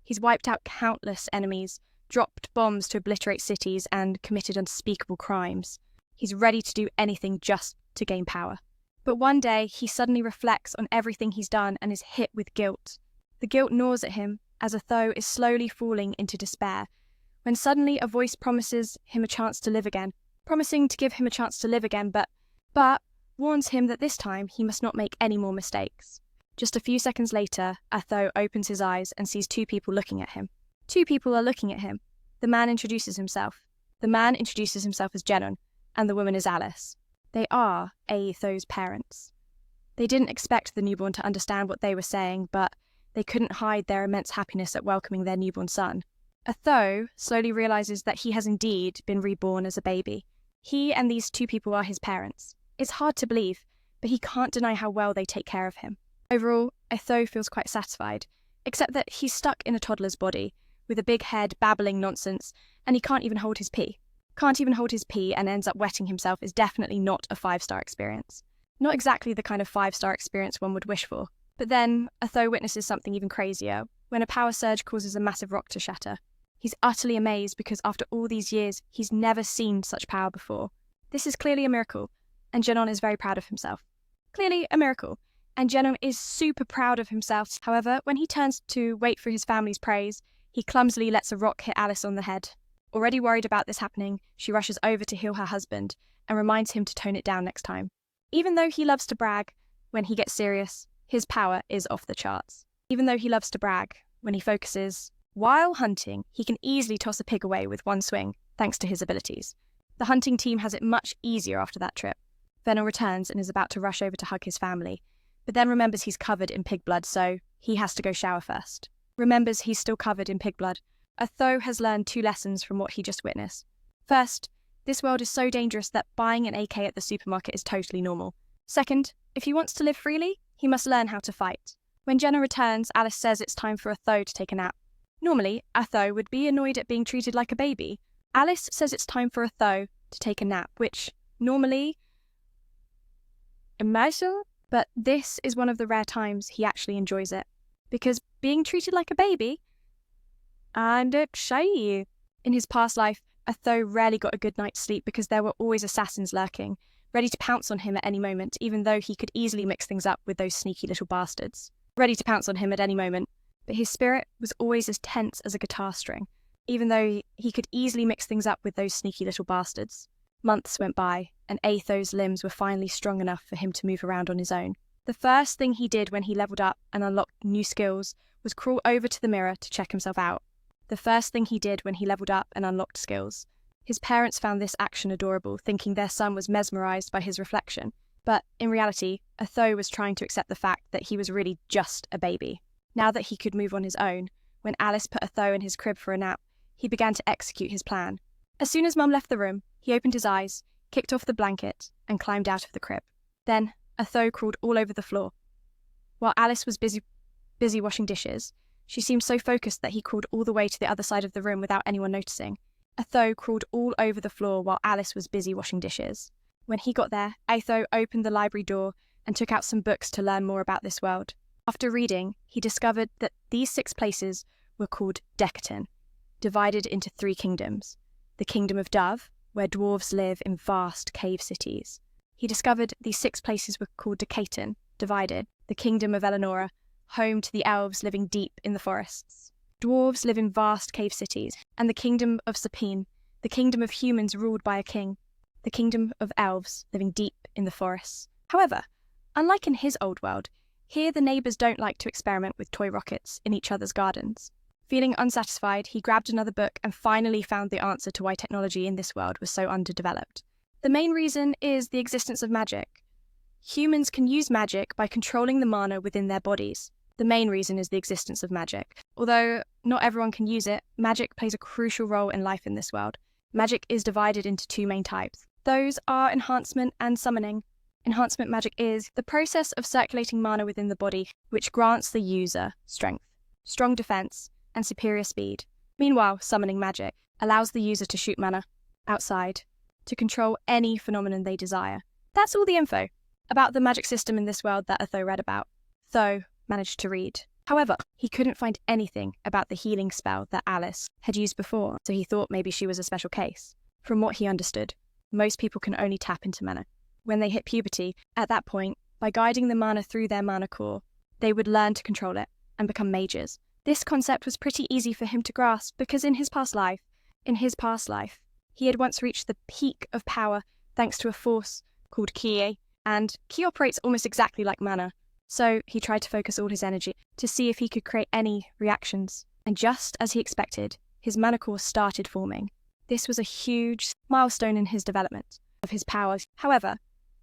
He's wiped out countless enemies, dropped bombs to obliterate cities, and committed unspeakable crimes. He's ready to do anything just to gain power. But one day, he suddenly reflects on everything he's done and is hit with guilt. The guilt gnaws at him as Otho is slowly falling into despair, when suddenly a voice promises him a chance to live again, but warns him that this time he must not make any more mistakes. Just a few seconds later, Otho opens his eyes and sees two people looking at him. Two people are looking at him. The man introduces himself. The man introduces himself as Genon, and the woman is Alice. They are Atho's parents. They didn't expect the newborn to understand what they were saying, but they couldn't hide their immense happiness at welcoming their newborn son. Otho slowly realizes that he has indeed been reborn as a baby. He and these two people are his parents. It's hard to believe, but he can't deny how well they take care of him. Overall, Otho feels quite satisfied, except that he's stuck in a toddler's body, with a big head babbling nonsense, and he can't even hold his pee. And ends up wetting himself is definitely not a 5-star experience. Not exactly the kind of 5-star experience one would wish for. But then, Otho witnesses something even crazier, when a power surge causes a massive rock to shatter. He's utterly amazed because after all these years, he's never seen such power before. This is clearly a miracle, and Genon is very proud of himself. Clearly a miracle, and Genon is super proud of himself. However, when he turns to wait for his family's praise, he clumsily lets a rock hit Alice on the head. Already worried about this happening, she rushes over to heal her husband and reminds him to tone it down next time. Even though he loves to brag, when he gets serious, his power is off the charts. Even though he loves to brag, when he focuses, while hunting, he can easily toss a pig away with one swing, thanks to his abilities. The hunting team has it much easier after that trip. Venom returns and is about to rush over to hug his family, but then remembers he's covered in pig blood, so he has to go shower first. Remembers he's still covered in pig blood. Otho has learned 2 lessons from what he just witnessed. First, this world is so dangerous that buying an AK at the supermarket is totally normal. Second, if he wants to live freely, he must learn how to fight. When Jenna returns, Alice says it's time for Otho to take a nap. Normally, Otho would be annoyed at being treated like a baby. Alice says it's time for Otho to take a nap, which normally imagine, but this is one of the rare times he actually enjoys it. Because being treated like a baby and shy. In his past life, Otho rarely got a good night's sleep because there were always assassins lurking, ready to pounce on him at any moment, even though he could easily mix things up with those sneaky little bastards. Ready to pounce on him at any moment, but his spirit was always as tense as a guitar string, even though he could easily mix things up with those sneaky little bastards. Months went by, and Atho's limbs were finally strong enough for him to move around on his own. The first thing he did when he leveled up and unlocked new skills was crawl over to the mirror to check himself out. His parents found this action adorable, thinking their son was mesmerised by his reflection. But in reality, Otho was trying to accept the fact that he was really just a baby. Now that he could move on his own, when Alice put Otho in his crib for a nap, he began to execute his plan. As soon as Mum left the room, he opened his eyes, kicked off the blanket, and climbed out of the crib. Then, Otho crawled all over the floor. While Alice was busy washing dishes, she seemed so focused that he crawled all the way to the other side of the room without anyone noticing. Otho crawled all over the floor while Alice was busy washing dishes. When he got there, Otho opened the library door and took out some books to learn more about this world. After reading, he discovered that these 6 places were called Decaton, divided into 3 kingdoms. The Kingdom of Dove, where dwarves live in vast cave cities. He discovered these 6 places were called Decaton, divided. The Kingdom of Eleonora, home to the elves living deep in the forests. Dwarves live in vast cave cities. And the Kingdom of Sapine, the kingdom of humans ruled by a king. The Kingdom of elves living deep in the forests. However, unlike in his old world, here the neighbours don't like to experiment with toy rockets in each other's gardens. Feeling unsatisfied, he grabbed another book and finally found the answer to why technology in this world was so underdeveloped. The main reason is the existence of magic. Humans can use magic by controlling the mana within their bodies. The main reason is the existence of magic. Although not everyone can use it, magic plays a crucial role in life in this world. Magic is divided into 2 main types. Those are enhancement and summoning. Enhancement magic is the process of circulating mana within the body, which grants the user strength, strong defense, and superior speed. Meanwhile, summoning magic allows the user to shoot mana outside to control any phenomenon they desire. That's all the info about the magic system in this world that Otho read about. Otho managed to read However, he couldn't find anything about the healing spell that Alice had used before, so he thought maybe she was a special case. From what he understood, most people can only tap into mana when they hit puberty. At that point, by guiding the mana through their mana core, they would learn to control it and become mages. This concept was pretty easy for him to grasp because in his past life, he had once reached the peak of power thanks to a force called Ki, and Ki operates almost exactly like mana. So he tried to focus all his energy to see if he could create any reactions. And just as he expected, his mana core started forming. This was a huge milestone in his development of his powers. However,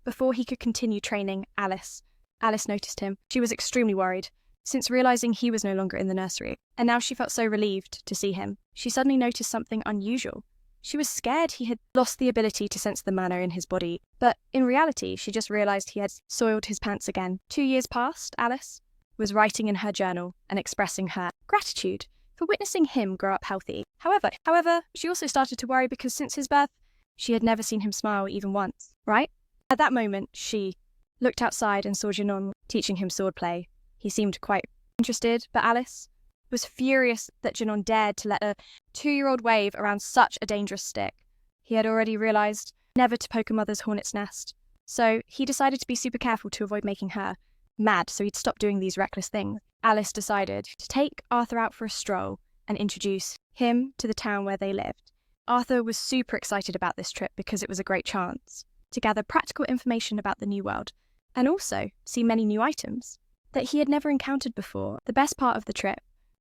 before he could continue training Alice noticed him. She was extremely worried, since realizing he was no longer in the nursery, and now she felt so relieved to see him. She suddenly noticed something unusual. She was scared he had lost the ability to sense the mana in his body, but in reality, she just realized he had soiled his pants again. 2 years past, Alice was writing in her journal and expressing her gratitude for witnessing him grow up healthy. However, she also started to worry because since his birth, she had never seen him smile even once, right? At that moment, she looked outside and saw Janon teaching him swordplay. He seemed quite interested, but Alice was furious that Janon dared to let a 2-year-old wave around such a dangerous stick. He had already realized never to poke a mother's hornet's nest, so he decided to be super careful to avoid making her mad, so he'd stop doing these reckless things. Alice decided to take Arthur out for a stroll and introduce him to the town where they lived. Arthur was super excited about this trip because it was a great chance to gather practical information about the new world and also see many new items that he had never encountered before. The best part of the trip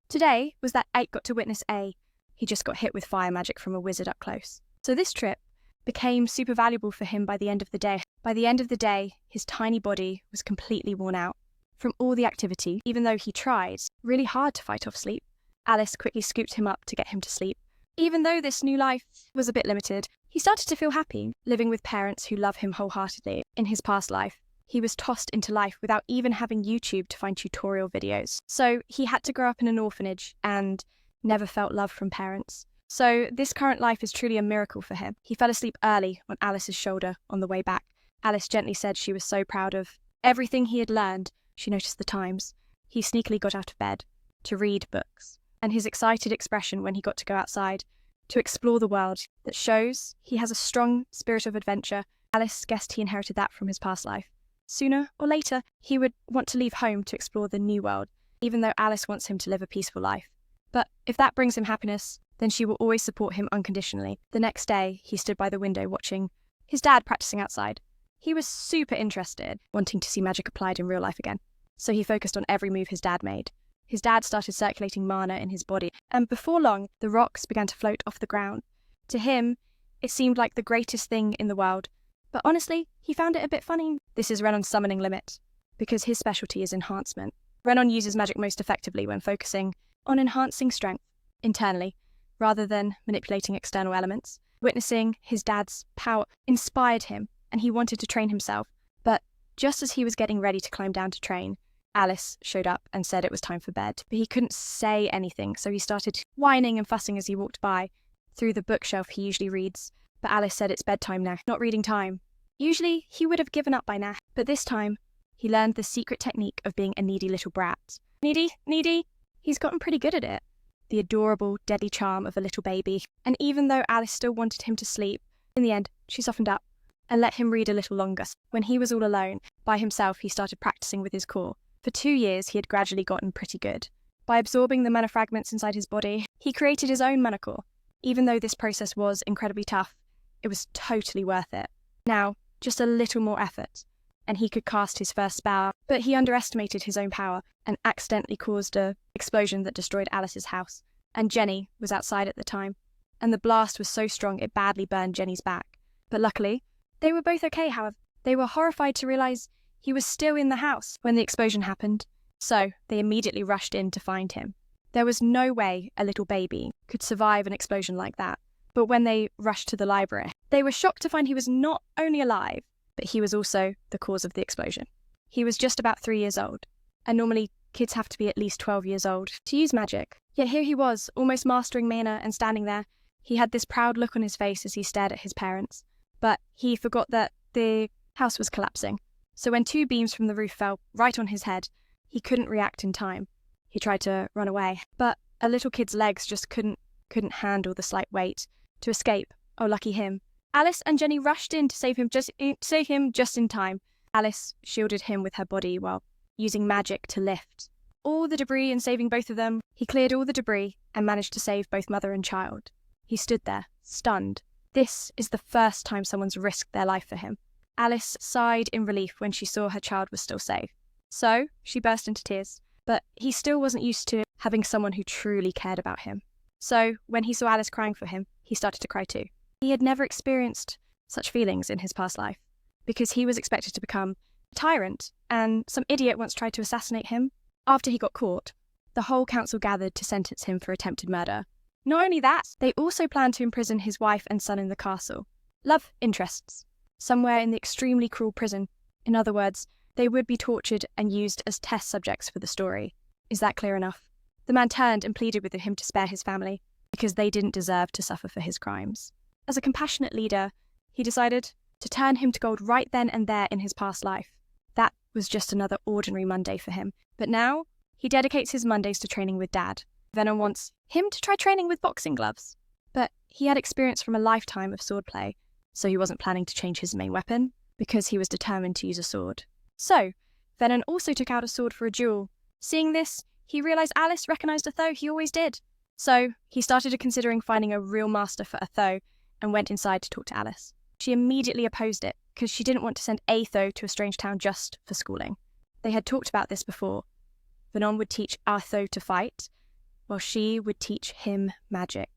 today was that Ike got to witness he just got hit with fire magic from a wizard up close. So this trip became super valuable for him by the end of the day. By the end of the day, his tiny body was completely worn out from all the activity. Even though he tried really hard to fight off sleep, Alice quickly scooped him up to get him to sleep. Even though this new life was a bit limited, he started to feel happy, living with parents who love him wholeheartedly. In his past life, he was tossed into life without even having YouTube to find tutorial videos. So he had to grow up in an orphanage and never felt love from parents. So this current life is truly a miracle for him. He fell asleep early on Alice's shoulder on the way back. Alice gently said she was so proud of everything he had learned. She noticed the times. He sneakily got out of bed to read books, and his excited expression when he got to go outside to explore the world that shows he has a strong spirit of adventure. Alice guessed he inherited that from his past life. Sooner or later, he would want to leave home to explore the new world, even though Alice wants him to live a peaceful life. But if that brings him happiness, then she will always support him unconditionally. The next day, he stood by the window watching his dad practicing outside. He was super interested, wanting to see magic applied in real life again. So he focused on every move his dad made. His dad started circulating mana in his body, and before long, the rocks began to float off the ground. To him, it seemed like the greatest thing in the world. But honestly, he found it a bit funny. This is Renon's summoning limit, because his specialty is enhancement. Renon uses magic most effectively when focusing on enhancing strength internally, rather than manipulating external elements. Witnessing his dad's power inspired him, and he wanted to train himself. But just as he was getting ready to climb down to train, Alice showed up and said it was time for bed. But he couldn't say anything, so he started whining and fussing as he walked by through the bookshelf he usually reads. But Alice said it's bedtime now, not reading time. Usually, he would have given up by now, but this time, he learned the secret technique of being a needy little brat. Needy? He's gotten pretty good at it. The adorable, deadly charm of a little baby. And even though Alice still wanted him to sleep, in the end, she softened up and let him read a little longer. When he was all alone, by himself, he started practicing with his core. For 2 years, he had gradually gotten pretty good. By absorbing the mana fragments inside his body, he created his own mana core. Even though this process was incredibly tough, it was totally worth it. Now, just a little more effort, and he could cast his first spell, but he underestimated his own power and accidentally caused an explosion that destroyed Alice's house. And Jenny was outside at the time, and the blast was so strong it badly burned Jenny's back. But luckily, they were both okay, however. They were horrified to realize he was still in the house when the explosion happened, so they immediately rushed in to find him. There was no way a little baby could survive an explosion like that. But when they rushed to the library, they were shocked to find he was not only alive, but he was also the cause of the explosion. He was just about 3 years old, and normally kids have to be at least 12 years old to use magic. Yet here he was, almost mastering mana and standing there. He had this proud look on his face as he stared at his parents. But he forgot that the house was collapsing. So when 2 beams from the roof fell right on his head, he couldn't react in time. He tried to run away, but a little kid's legs just couldn't handle the slight weight. To escape, oh lucky him. Alice and Jenny rushed in to save him just in time. Alice shielded him with her body while using magic to lift all the debris and saving both of them. He cleared all the debris and managed to save both mother and child. He stood there, stunned. This is the first time someone's risked their life for him. Alice sighed in relief when she saw her child was still safe. So, she burst into tears. But he still wasn't used to having someone who truly cared about him. So, when he saw Alice crying for him, he started to cry too. He had never experienced such feelings in his past life, because he was expected to become a tyrant, and some idiot once tried to assassinate him. After he got caught, the whole council gathered to sentence him for attempted murder. Not only that, they also planned to imprison his wife and son in the castle. Love interests. Somewhere in the extremely cruel prison. In other words, they would be tortured and used as test subjects for the story. Is that clear enough? The man turned and pleaded with him to spare his family, because they didn't deserve to suffer for his crimes. As a compassionate leader, he decided to turn him to gold right then and there in his past life. That was just another ordinary Monday for him. But now, he dedicates his Mondays to training with Dad. Venom wants him to try training with boxing gloves. But he had experience from a lifetime of swordplay, so he wasn't planning to change his main weapon, because he was determined to use a sword. So, Venom also took out a sword for a duel. Seeing this, he realised Alice recognised Otho. He always did. So, he started considering finding a real master for Otho and went inside to talk to Alice. She immediately opposed it, because she didn't want to send Otho to a strange town just for schooling. They had talked about this before. Venom would teach Otho to fight, while she would teach him magic.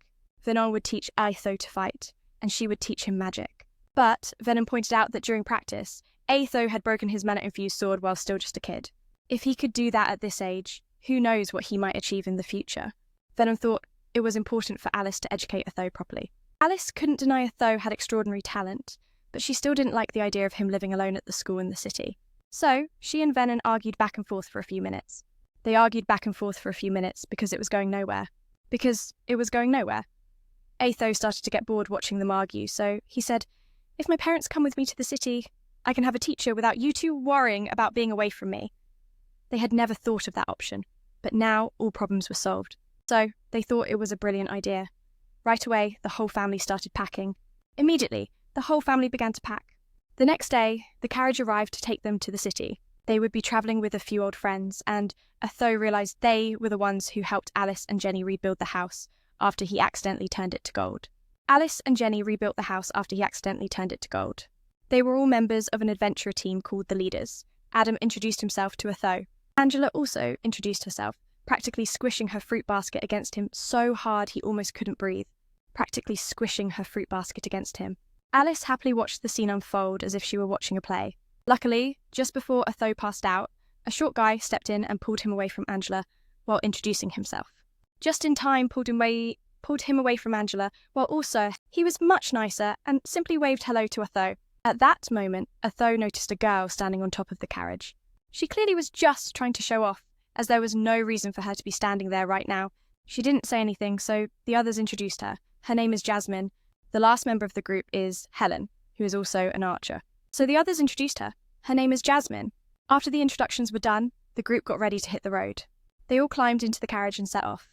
Venom would teach Otho to fight, and she would teach him magic. But Venom pointed out that during practice, Otho had broken his mana-infused sword while still just a kid. If he could do that at this age, who knows what he might achieve in the future? Venom thought it was important for Alice to educate Otho properly. Alice couldn't deny Otho had extraordinary talent, but she still didn't like the idea of him living alone at the school in the city. So, she and Venom argued back and forth for a few minutes. They argued back and forth for a few minutes because it was going nowhere. Otho started to get bored watching them argue, so he said, "If my parents come with me to the city, I can have a teacher without you two worrying about being away from me." They had never thought of that option, but now all problems were solved. So, they thought it was a brilliant idea. Right away, the whole family started packing. Immediately, the whole family began to pack. The next day, the carriage arrived to take them to the city. They would be travelling with a few old friends, and Otho realised they were the ones who helped Alice and Jenny rebuild the house after he accidentally turned it to gold. Alice and Jenny rebuilt the house after he accidentally turned it to gold. They were all members of an adventurer team called the Leaders. Adam introduced himself to Otho. Angela also introduced herself, practically squishing her fruit basket against him so hard he almost couldn't breathe. Practically squishing her fruit basket against him. Alice happily watched the scene unfold as if she were watching a play. Luckily, just before Otho passed out, a short guy stepped in and pulled him away from Angela while introducing himself. Just in time pulled him away from Angela, while also he was much nicer and simply waved hello to Otho. At that moment, Otho noticed a girl standing on top of the carriage. She clearly was just trying to show off, as there was no reason for her to be standing there right now. She didn't say anything, so the others introduced her. Her name is Jasmine. The last member of the group is Helen, who is also an archer. So the others introduced her. Her name is Jasmine. After the introductions were done, the group got ready to hit the road. They all climbed into the carriage and set off.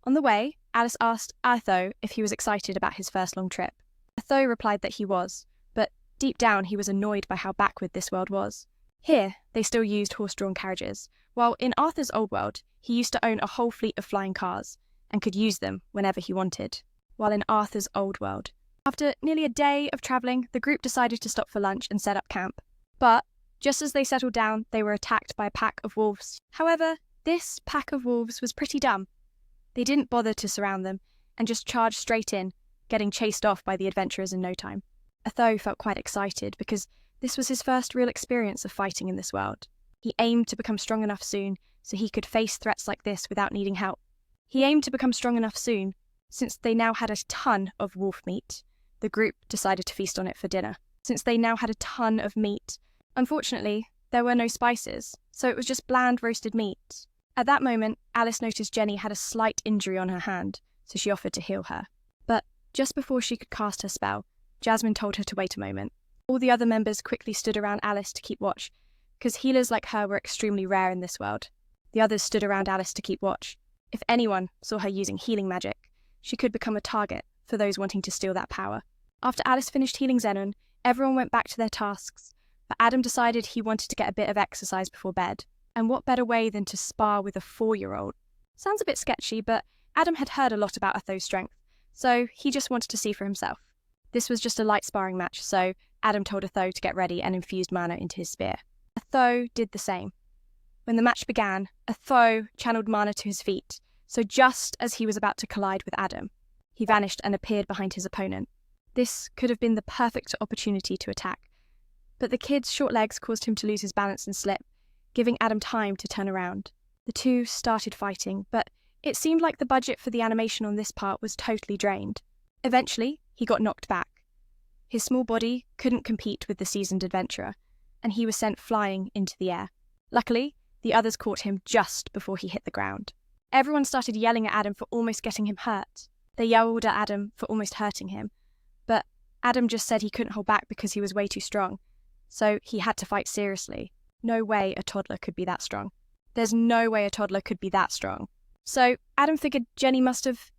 On the way, Alice asked Otho if he was excited about his first long trip. Otho replied that he was, but deep down he was annoyed by how backward this world was. Here, they still used horse-drawn carriages, while in Arthur's old world, he used to own a whole fleet of flying cars, and could use them whenever he wanted. While in Arthur's old world, after nearly a day of travelling, the group decided to stop for lunch and set up camp. But, just as they settled down, they were attacked by a pack of wolves. However, this pack of wolves was pretty dumb. They didn't bother to surround them, and just charged straight in, getting chased off by the adventurers in no time. Otho felt quite excited, because this was his first real experience of fighting in this world. He aimed to become strong enough soon, so he could face threats like this without needing help. Since they now had a ton of wolf meat. The group decided to feast on it for dinner. Unfortunately, there were no spices, so it was just bland roasted meat. At that moment, Alice noticed Jenny had a slight injury on her hand, so she offered to heal her. But just before she could cast her spell, Jasmine told her to wait a moment. All the other members quickly stood around Alice to keep watch, because healers like her were extremely rare in this world. The The others stood around Alice to keep watch. If anyone saw her using healing magic, she could become a target for those wanting to steal that power. After Alice finished healing Xenon, everyone went back to their tasks, but Adam decided he wanted to get a bit of exercise before bed. And what better way than to spar with a 4-year-old? Sounds a bit sketchy, but Adam had heard a lot about Otho's strength, so he just wanted to see for himself. This was just a light sparring match, so Adam told Otho to get ready and infused mana into his spear. Otho did the same. When the match began, Otho channeled mana to his feet, so just as he was about to collide with Adam, he vanished and appeared behind his opponent. This could have been the perfect opportunity to attack, but the kid's short legs caused him to lose his balance and slip, giving Adam time to turn around. The two started fighting, but it seemed like the budget for the animation on this part was totally drained. Eventually, he got knocked back. His small body couldn't compete with the seasoned adventurer, and he was sent flying into the air. Luckily, the others caught him just before he hit the ground. Everyone started yelling at Adam for almost getting him hurt. They yelled at Adam for almost hurting him, but Adam just said he couldn't hold back because he was way too strong, so he had to fight seriously. No way a toddler could be that strong. There's no way a toddler could be that strong. So Adam thought Jenny must have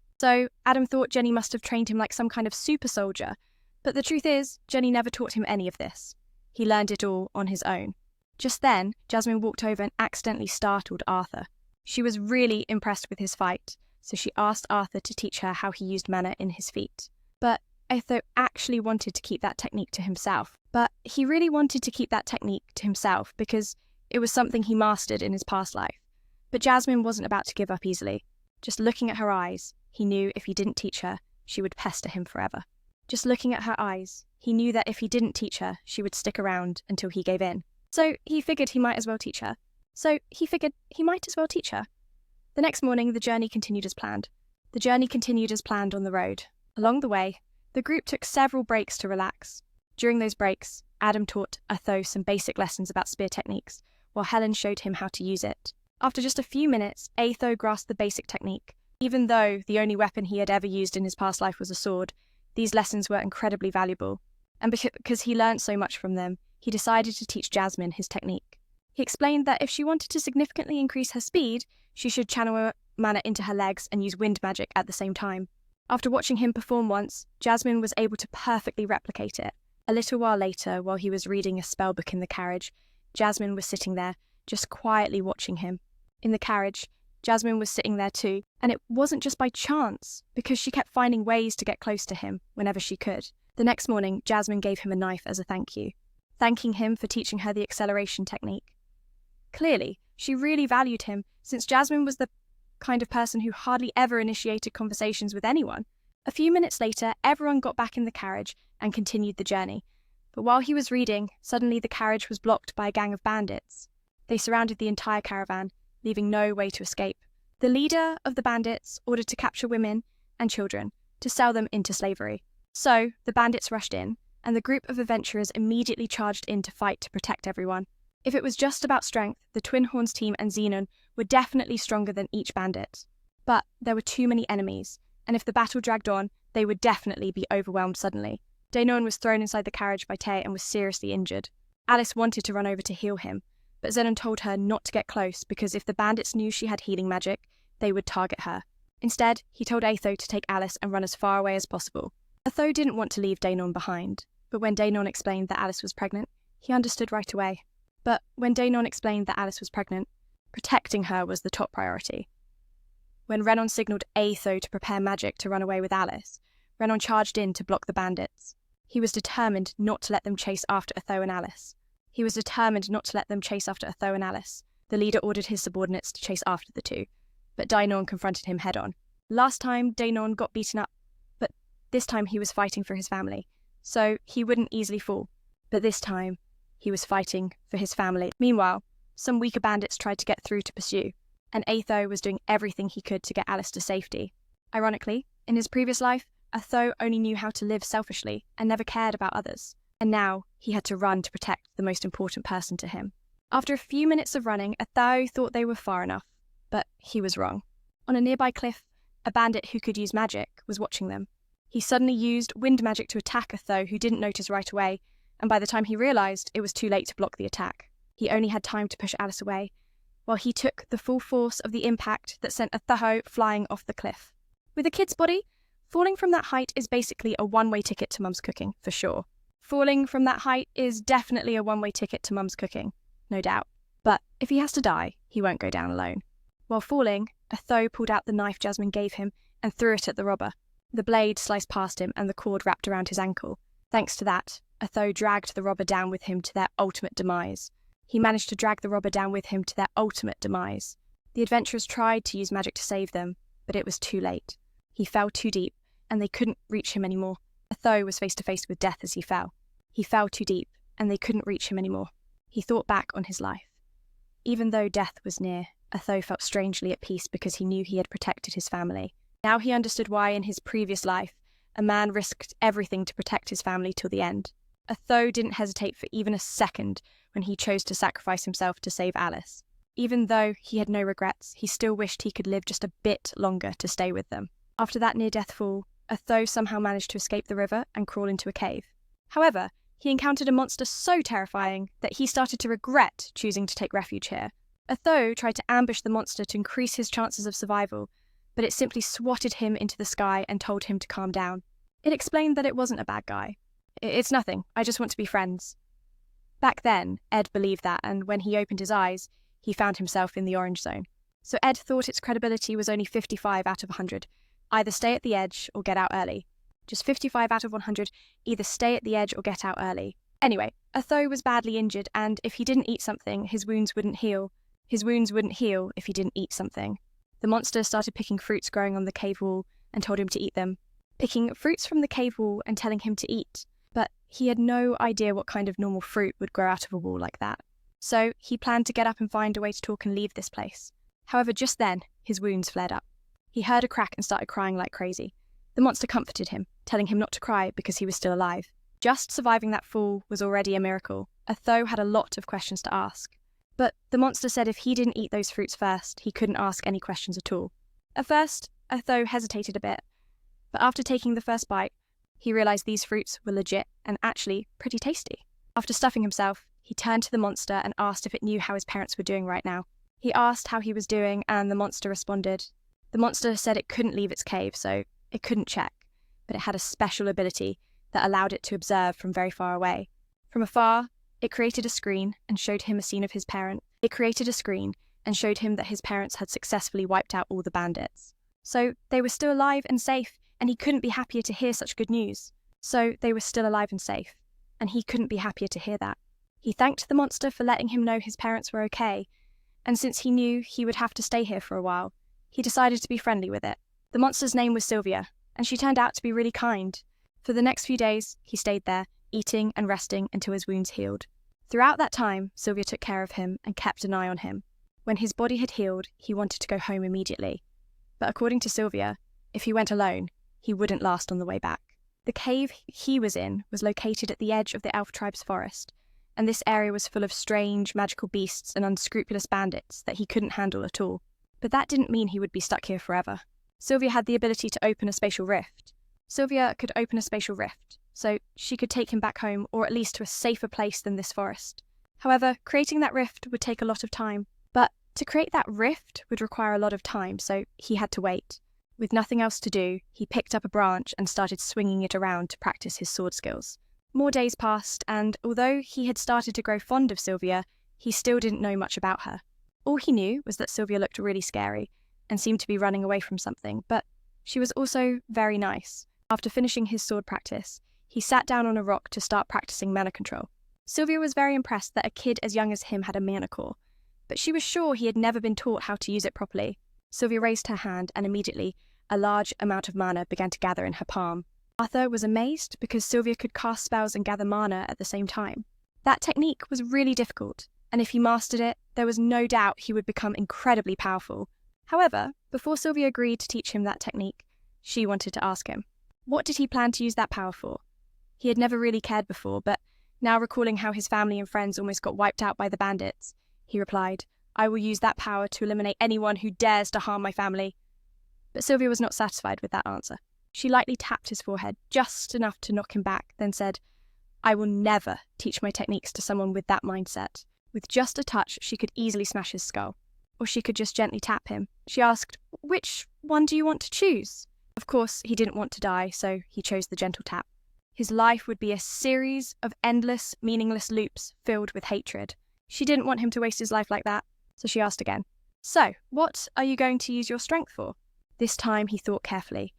trained him like some kind of super soldier, but the truth is, Jenny never taught him any of this. He learned it all on his own. Just then, Jasmine walked over and accidentally startled Arthur. She was really impressed with his fight, so she asked Arthur to teach her how he used mana in his feet. But Otho actually wanted to keep that technique to himself. Because it was something he mastered in his past life. But Jasmine wasn't about to give up easily. Just looking at her eyes, he knew if he didn't teach her, she would pester him forever. Just looking at her eyes, he knew that if he didn't teach her, she would stick around until he gave in. So he figured he might as well teach her. The next morning, the journey continued as planned. On the road. Along the way, the group took several breaks to relax. During those breaks, Adam taught Otho some basic lessons about spear techniques, while Helen showed him how to use it. After just a few minutes, Otho grasped the basic technique. Even though the only weapon he had ever used in his past life was a sword, these lessons were incredibly valuable. And because he learned so much from them, he decided to teach Jasmine his technique. He explained that if she wanted to significantly increase her speed, she should channel her mana into her legs and use wind magic at the same time. After watching him perform once, Jasmine was able to perfectly replicate it. A little while later, while he was reading a spellbook in the carriage, Jasmine was sitting there, just quietly watching him. In the carriage, Jasmine was sitting there too, and it wasn't just by chance, because she kept finding ways to get close to him whenever she could. The next morning, Jasmine gave him a knife as a thank you, thanking him for teaching her the acceleration technique. Clearly, she really valued him, since Jasmine was the kind of person who hardly ever initiated conversations with anyone. A few minutes later, everyone got back in the carriage and continued the journey. But while he was reading, suddenly the carriage was blocked by a gang of bandits. They surrounded the entire caravan, leaving no way to escape. The leader of the bandits ordered to capture women and children to sell them into slavery. So, the bandits rushed in, and the group of adventurers immediately charged in to fight to protect everyone. If it was just about strength, the Twin Horns team and Xenon were definitely stronger than each bandit. But there were too many enemies, and if the battle dragged on, they would definitely be overwhelmed suddenly. Danon was thrown inside the carriage by Tay and was seriously injured. Alice wanted to run over to heal him, but Xenon told her not to get close because if the bandits knew she had healing magic, they would target her. Instead, he told Otho to take Alice and run as far away as possible. Otho didn't want to leave Danon behind, but when Danon explained that Alice was pregnant, he understood right away. Protecting her was the top priority. When Renon signalled Otho to prepare magic to run away with Alice, Renon charged in to block the bandits. He was determined not to let them chase after Otho and Alice. The leader ordered his subordinates to chase after the two, but Danon confronted him head-on. Last time, Danon got beaten up, but this time he was fighting for his family, so he wouldn't easily fall. But this time, he was fighting for his family. Meanwhile, some weaker bandits tried to get through to pursue, and Otho was doing everything he could to get Alice to safety. Ironically, in his previous life, Otho only knew how to live selfishly and never cared about others, and now he had to run to protect the most important person to him. After a few minutes of running, Otho thought they were far enough, but he was wrong. On a nearby cliff, a bandit who could use magic was watching them. He suddenly used wind magic to attack Otho, who didn't notice right away, and by the time he realised, it was too late to block the attack. He only had time to push Alice away while he took the full force of the impact that sent Atho flying off the cliff. With a kid's body, falling from that height is basically a one-way ticket to Mum's cooking, for sure. Falling from that height is definitely a one-way ticket to Mum's cooking, no doubt. But if he has to die, he won't go down alone. While falling, Atho pulled out the knife Jasmine gave him and threw it at the robber. The blade sliced past him and the cord wrapped around his ankle. Thanks to that, Atho dragged the robber down with him to their ultimate demise. He managed to drag the robber down with him to their ultimate demise. The adventurers tried to use magic to save them, but it was too late. He fell too deep, and they couldn't reach him anymore. Atho was face to face with death as he fell. He fell too deep, and they couldn't reach him anymore. He thought back on his life. Even though death was near, Atho felt strangely at peace because he knew he had protected his family. Now he understood why in his previous life, a man risked everything to protect his family till the end. Atho didn't hesitate for even a second when he chose to sacrifice himself to save Alice. Even though he had no regrets, he still wished he could live just a bit longer to stay with them. After that near-death fall, Atho somehow managed to escape the river and crawl into a cave. However, he encountered a monster so terrifying that he started to regret choosing to take refuge here. Atho tried to ambush the monster to increase his chances of survival, but it simply swatted him into the sky and told him to calm down. It explained that it wasn't a bad guy. It's nothing, I just want to be friends. Back then, Ed believed that, and when he opened his eyes, he found himself in the orange zone. So Ed thought its credibility was only 55 out of 100. Either stay at the edge or get out early. Just 55 out of 100, either stay at the edge or get out early. Anyway, Atho was badly injured, and if he didn't eat something, his wounds wouldn't heal. His wounds wouldn't heal if he didn't eat something. The monster started picking fruits growing on the cave wall and told him to eat them. Picking fruits from the cave wall and telling him to eat. But he had no idea what kind of normal fruit would grow out of a wall like that. So he planned to get up and find a way to talk and leave this place. However, just then, his wounds flared up. He heard a crack and started crying like crazy. The monster comforted him, telling him not to cry because he was still alive. Just surviving that fall was already a miracle. Atho had a lot of questions to ask. But the monster said if he didn't eat those fruits first, he couldn't ask any questions at all. At first, Atho hesitated a bit, but after taking the first bite, he realised these fruits were legit and actually pretty tasty. After stuffing himself, he turned to the monster and asked if it knew how his parents were doing right now. He asked how he was doing, and the monster responded. The monster said it couldn't leave its cave, so it couldn't check, but it had a special ability that allowed it to observe from very far away. From afar, it created a screen and showed him a scene of his parent. It created a screen and showed him that his parents had successfully wiped out all the bandits. So they were still alive and safe, and he couldn't be happier to hear such good news. So they were still alive and safe, and he couldn't be happier to hear that. He thanked the monster for letting him know his parents were okay, and since he knew he would have to stay here for a while, he decided to be friendly with it. The monster's name was Sylvia, and she turned out to be really kind. For the next few days, he stayed there, eating and resting until his wounds healed. Throughout that time, Sylvia took care of him and kept an eye on him. When his body had healed, he wanted to go home immediately. But according to Sylvia, if he went alone, he wouldn't last on the way back. The cave he was in was located at the edge of the elf tribe's forest, and this area was full of strange, magical beasts and unscrupulous bandits that he couldn't handle at all. But that didn't mean he would be stuck here forever. Sylvia had the ability to open a spatial rift. Sylvia could open a spatial rift, so she could take him back home, or at least to a safer place than this forest. However, creating that rift would take a lot of time. But to create that rift would require a lot of time, so he had to wait. With nothing else to do, he picked up a branch and started swinging it around to practice his sword skills. More days passed, and although he had started to grow fond of Sylvia, he still didn't know much about her. All he knew was that Sylvia looked really scary and seemed to be running away from something, but she was also very nice. After finishing his sword practice, he sat down on a rock to start practicing mana control. Sylvia was very impressed that a kid as young as him had a mana core, but she was sure he had never been taught how to use it properly. Sylvia raised her hand, and immediately a large amount of mana began to gather in her palm. Arthur was amazed because Sylvia could cast spells and gather mana at the same time. That technique was really difficult, and if he mastered it, there was no doubt he would become incredibly powerful. However, before Sylvia agreed to teach him that technique, she wanted to ask him, what did he plan to use that power for? He had never really cared before, but now recalling how his family and friends almost got wiped out by the bandits, he replied, I will use that power to eliminate anyone who dares to harm my family. But Sylvia was not satisfied with that answer. She lightly tapped his forehead, just enough to knock him back, then said, I will never teach my techniques to someone with that mindset. With just a touch, she could easily smash his skull. or she could just gently tap him. She asked, "Which one do you want to choose?" Of course, he didn't want to die, so he chose the gentle tap. His life would be a series of endless, meaningless loops filled with hatred. She didn't want him to waste his life like that, so she asked again, "So, what are you going to use your strength for?" This time he thought carefully,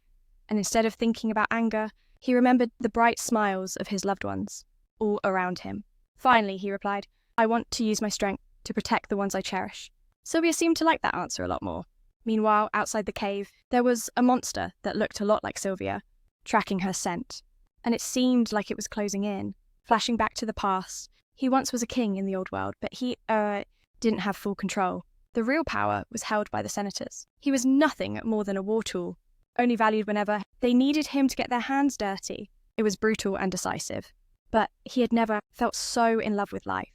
and instead of thinking about anger, he remembered the bright smiles of his loved ones, all around him. Finally, he replied, "I want to use my strength to protect the ones I cherish." Sylvia seemed to like that answer a lot more. Meanwhile, outside the cave, there was a monster that looked a lot like Sylvia, tracking her scent. And it seemed like it was closing in, flashing back to the past. He once was a king in the old world, but he didn't have full control. The real power was held by the senators. He was nothing more than a war tool, only valued whenever they needed him to get their hands dirty. It was brutal and decisive, but he had never felt so in love with life.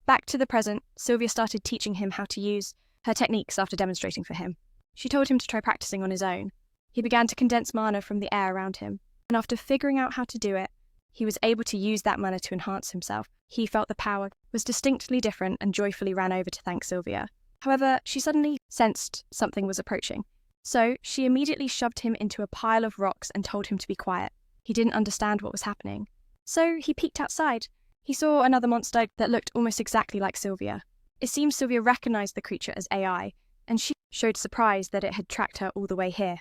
Back to the present, Sylvia started teaching him how to use her techniques after demonstrating for him. She told him to try practicing on his own. He began to condense mana from the air around him, and after figuring out how to do it, he was able to use that mana to enhance himself. He felt the power was distinctly different and joyfully ran over to thank Sylvia. However, she suddenly sensed something was approaching. So she immediately shoved him into a pile of rocks and told him to be quiet. He didn't understand what was happening. So he peeked outside. He saw another monster that looked almost exactly like Sylvia. It seemed Sylvia recognized the creature as AI, and she showed surprise that it had tracked her all the way here.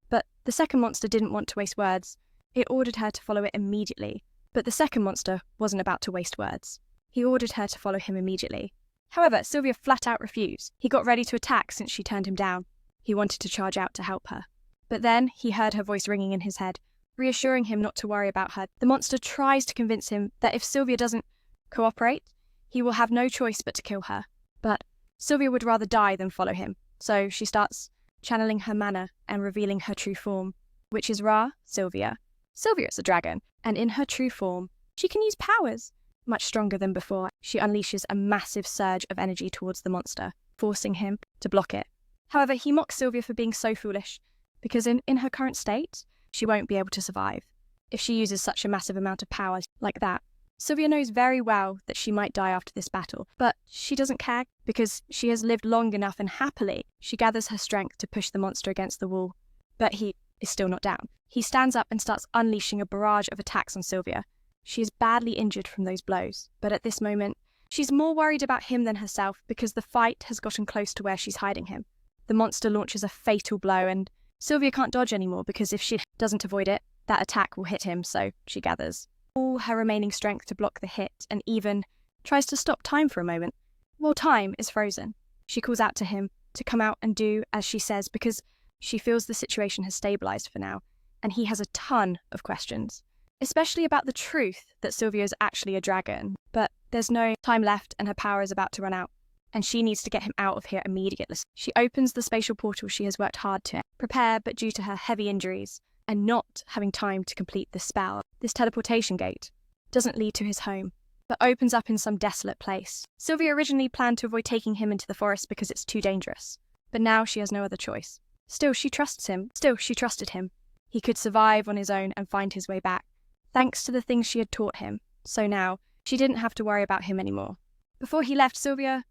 But the second monster didn't want to waste words. It ordered her to follow it immediately. But the second monster wasn't about to waste words. He ordered her to follow him immediately. However, Sylvia flat out refused. He got ready to attack since she turned him down. He wanted to charge out to help her. But then he heard her voice ringing in his head, reassuring him not to worry about her. The monster tries to convince him that if Sylvia doesn't cooperate, he will have no choice but to kill her. But Sylvia would rather die than follow him, so she starts channeling her mana and revealing her true form, which is Ra, Sylvia. Sylvia is a dragon, and in her true form, she can use powers. Much stronger than before, she unleashes a massive surge of energy towards the monster, forcing him to block it. However, he mocks Sylvia for being so foolish, because in her current state, she won't be able to survive. If she uses such a massive amount of power like that, Sylvia knows very well that she might die after this battle, but she doesn't care because she has lived long enough, and happily, she gathers her strength to push the monster against the wall. But he is still not down. He stands up and starts unleashing a barrage of attacks on Sylvia. She is badly injured from those blows, but at this moment, she's more worried about him than herself because the fight has gotten close to where she's hiding him. The monster launches a fatal blow, and Sylvia can't dodge anymore because if she doesn't avoid it, that attack will hit him, so she gathers all her remaining strength to block the hit and even tries to stop time for a moment. While time is frozen, she calls out to him to come out and do as she says because she feels the situation has stabilized for now, and he has a ton of questions, especially about the truth that Sylvia is actually a dragon. But there's no time left and her power is about to run out, and she needs to get him out of here immediately. She opens the spatial portal she has worked hard to prepare, but due to her heavy injuries and not having time to complete the spell, this teleportation gate doesn't lead to his home, but opens up in some desolate place. Sylvia originally planned to avoid taking him into the forest because it's too dangerous, but now she has no other choice. Still, she trusts him. Still, she trusted him. He could survive on his own and find his way back, thanks to the things she had taught him. So now, she didn't have to worry about him anymore. Before he left, Sylvia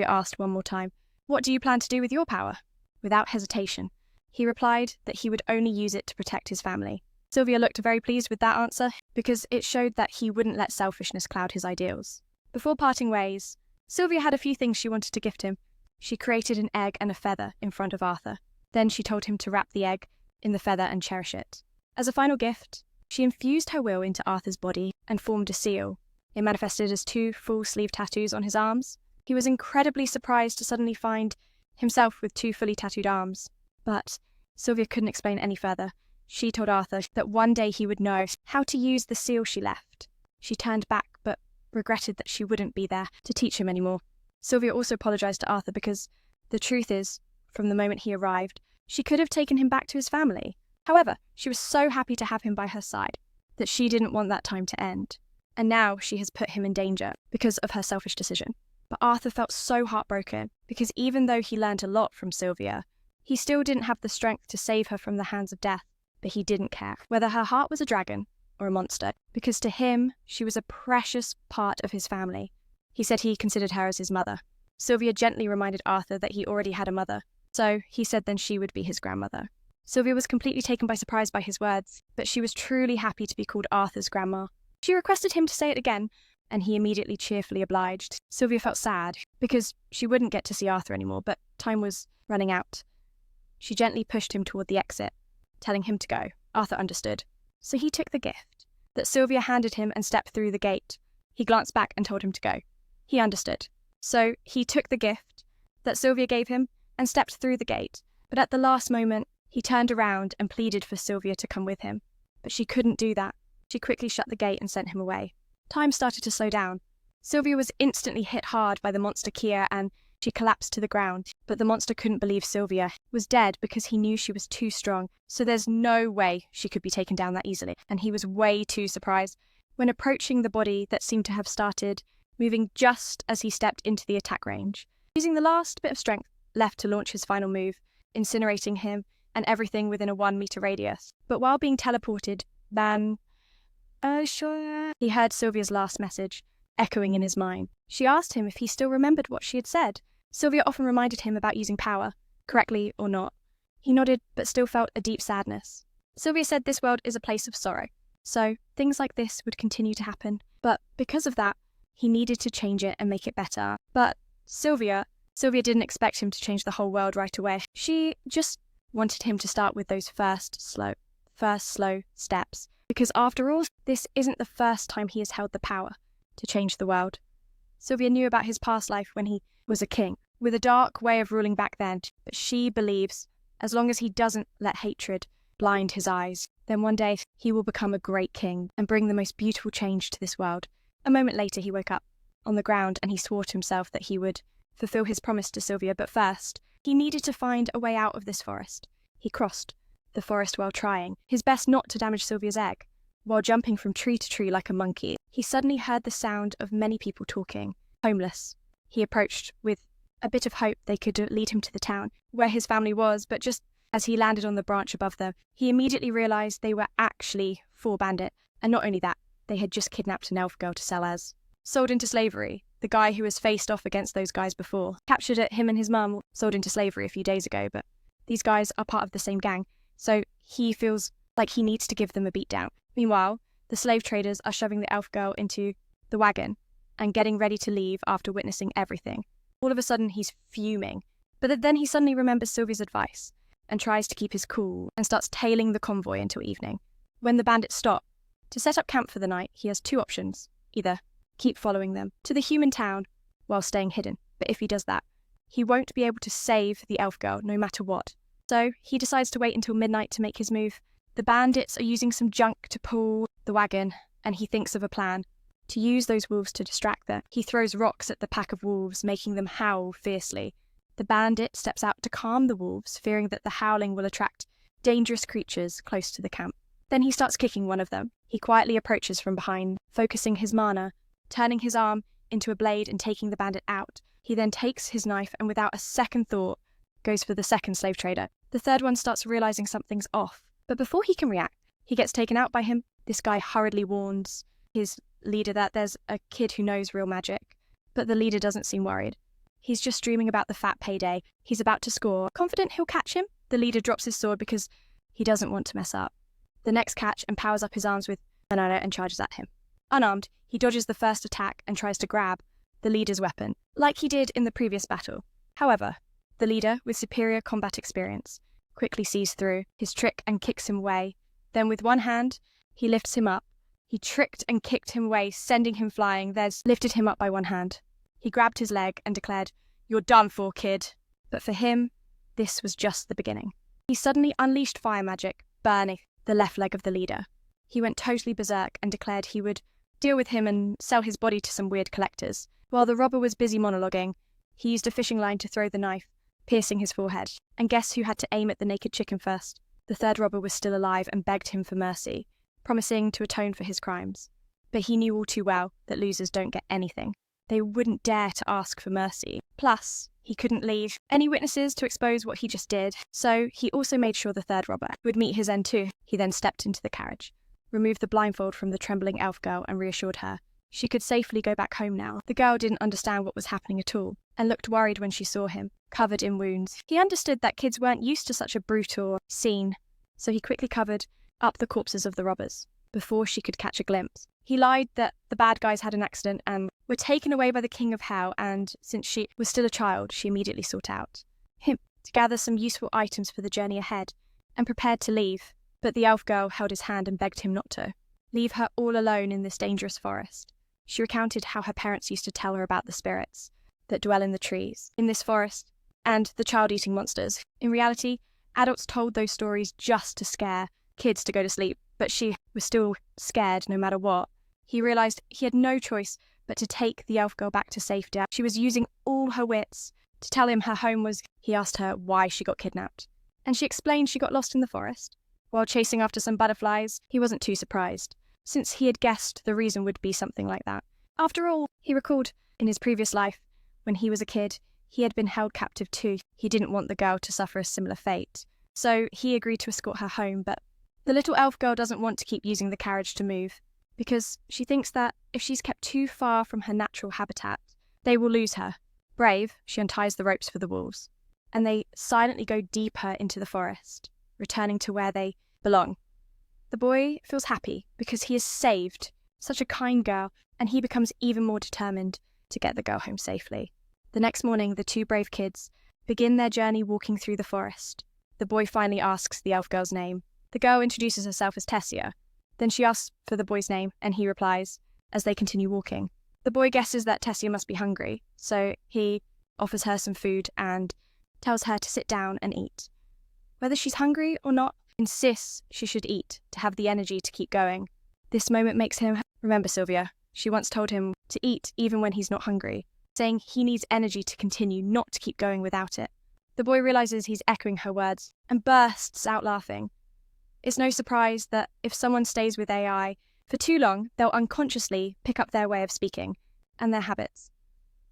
asked one more time, "What do you plan to do with your power?" Without hesitation, he replied that he would only use it to protect his family. Sylvia looked very pleased with that answer because it showed that he wouldn't let selfishness cloud his ideals. Before parting ways, Sylvia had a few things she wanted to gift him. She created an egg and a feather in front of Arthur. Then she told him to wrap the egg in the feather and cherish it. As a final gift, she infused her will into Arthur's body and formed a seal. It manifested as 2 full-sleeve tattoos on his arms. He was incredibly surprised to suddenly find himself with 2 fully tattooed arms. But Sylvia couldn't explain any further. She told Arthur that one day he would know how to use the seal she left. She turned back, but regretted that she wouldn't be there to teach him anymore. Sylvia also apologized to Arthur because the truth is, from the moment he arrived, she could have taken him back to his family. However, she was so happy to have him by her side that she didn't want that time to end. And now she has put him in danger because of her selfish decision. But Arthur felt so heartbroken because even though he learned a lot from Sylvia, he still didn't have the strength to save her from the hands of death. But he didn't care whether her heart was a dragon or a monster, because to him, she was a precious part of his family. He said he considered her as his mother. Sylvia gently reminded Arthur that he already had a mother, so he said then she would be his grandmother. Sylvia was completely taken by surprise by his words, but she was truly happy to be called Arthur's grandma. She requested him to say it again, and he immediately cheerfully obliged. Sylvia felt sad, because she wouldn't get to see Arthur anymore, but time was running out. She gently pushed him toward the exit, telling him to go. Arthur understood, so he took the gift that Sylvia handed him and stepped through the gate. He glanced back and told him to go. He understood, so he took the gift that Sylvia gave him and stepped through the gate, but at the last moment, he turned around and pleaded for Sylvia to come with him. But she couldn't do that. She quickly shut the gate and sent him away. Time started to slow down. Sylvia was instantly hit hard by the monster Kia and she collapsed to the ground. But the monster couldn't believe Sylvia was dead because he knew she was too strong. So there's no way she could be taken down that easily. And he was way too surprised when approaching the body that seemed to have started moving just as he stepped into the attack range. Using the last bit of strength left to launch his final move, incinerating him and everything within a 1 meter radius. But while being teleported, he heard Sylvia's last message, echoing in his mind. She asked him if he still remembered what she had said. Sylvia often reminded him about using power, correctly or not. He nodded, but still felt a deep sadness. Sylvia said this world is a place of sorrow, so things like this would continue to happen. But because of that, he needed to change it and make it better. But Sylvia didn't expect him to change the whole world right away. She just wanted him to start with those first slow steps. Because after all, this isn't the first time he has held the power to change the world. Sylvia knew about his past life when he was a king, with a dark way of ruling back then, but she believes as long as he doesn't let hatred blind his eyes, then one day he will become a great king and bring the most beautiful change to this world. A moment later he woke up on the ground and he swore to himself that he would fulfill his promise to Sylvia, but first, he needed to find a way out of this forest. He crossed the forest while trying his best not to damage Sylvia's egg. While jumping from tree to tree like a monkey, he suddenly heard the sound of many people talking. Homeless. He approached with a bit of hope they could lead him to the town where his family was, but just as he landed on the branch above them, he immediately realized they were actually 4 bandits, and not only that, they had just kidnapped an elf girl to sell as sold into slavery. The guy who has faced off against those guys before, captured it, him and his mum sold into slavery a few days ago, but these guys are part of the same gang, so he feels like he needs to give them a beatdown. Meanwhile, the slave traders are shoving the elf girl into the wagon and getting ready to leave after witnessing everything. All of a sudden, he's fuming. But then he suddenly remembers Sylvia's advice and tries to keep his cool and starts tailing the convoy until evening. When the bandits stop to set up camp for the night, he has 2 options. Either keep following them to the human town while staying hidden, but if he does that, he won't be able to save the elf girl no matter what. So he decides to wait until midnight to make his move. The bandits are using some junk to pull the wagon, and he thinks of a plan. To use those wolves to distract them, he throws rocks at the pack of wolves, making them howl fiercely. The bandit steps out to calm the wolves, fearing that the howling will attract dangerous creatures close to the camp. Then he starts kicking one of them. He quietly approaches from behind, focusing his mana, turning his arm into a blade and taking the bandit out. He then takes his knife and without a second thought, goes for the second slave trader. The third one starts realizing something's off. But before he can react, he gets taken out by him. This guy hurriedly warns his leader that there's a kid who knows real magic, but the leader doesn't seem worried. He's just dreaming about the fat payday he's about to score. Confident he'll catch him, the leader drops his sword because he doesn't want to mess up. The next catch and powers up his arms with banana and charges at him. Unarmed, he dodges the first attack and tries to grab the leader's weapon, like he did in the previous battle. However, the leader, with superior combat experience, quickly sees through his trick and kicks him away. Then with one hand, he lifts him up. He tricked and kicked him away, sending him flying, then lifted him up by one hand. He grabbed his leg and declared, "You're done for, kid." But for him, this was just the beginning. He suddenly unleashed fire magic, burning the left leg of the leader. He went totally berserk and declared he would deal with him and sell his body to some weird collectors. While the robber was busy monologuing, he used a fishing line to throw the knife, piercing his forehead. And guess who had to aim at the naked chicken first? The third robber was still alive and begged him for mercy, promising to atone for his crimes. But he knew all too well that losers don't get anything. They wouldn't dare to ask for mercy. Plus, he couldn't leave any witnesses to expose what he just did, so he also made sure the third robber would meet his end too. He then stepped into the carriage, removed the blindfold from the trembling elf girl and reassured her She could safely go back home now. The girl didn't understand what was happening at all, and looked worried when she saw him, covered in wounds. He understood that kids weren't used to such a brutal scene, so he quickly covered up the corpses of the robbers, before she could catch a glimpse. He lied that the bad guys had an accident and were taken away by the king of hell, and since she was still a child, she immediately sought out him to gather some useful items for the journey ahead, and prepared to leave, but the elf girl held his hand and begged him not to leave her all alone in this dangerous forest. She recounted how her parents used to tell her about the spirits that dwell in the trees, in this forest, and the child-eating monsters. In reality, adults told those stories just to scare kids to go to sleep, but she was still scared no matter what. He realised he had no choice but to take the elf girl back to safety. She was using all her wits to tell him her home was. He asked her why she got kidnapped, and she explained she got lost in the forest. While chasing after some butterflies, he wasn't too surprised, since he had guessed the reason would be something like that. After all, he recalled in his previous life, when he was a kid, he had been held captive too. He didn't want the girl to suffer a similar fate, so he agreed to escort her home, but the little elf girl doesn't want to keep using the carriage to move, because she thinks that if she's kept too far from her natural habitat, they will lose her. Brave, she unties the ropes for the wolves, and they silently go deeper into the forest, returning to where they belong. The boy feels happy because he is saved, such a kind girl, and he becomes even more determined to get the girl home safely. The next morning, the two brave kids begin their journey walking through the forest. The boy finally asks the elf girl's name. The girl introduces herself as Tessia. Then she asks for the boy's name, and he replies as they continue walking. The boy guesses that Tessia must be hungry, so he offers her some food and tells her to sit down and eat. Whether she's hungry or not, insists she should eat to have the energy to keep going. This moment makes him remember Sylvia. She once told him to eat even when he's not hungry, saying he needs energy to continue, not to keep going without it. The boy realizes he's echoing her words and bursts out laughing. It's no surprise that if someone stays with AI for too long, they'll unconsciously pick up their way of speaking and their habits.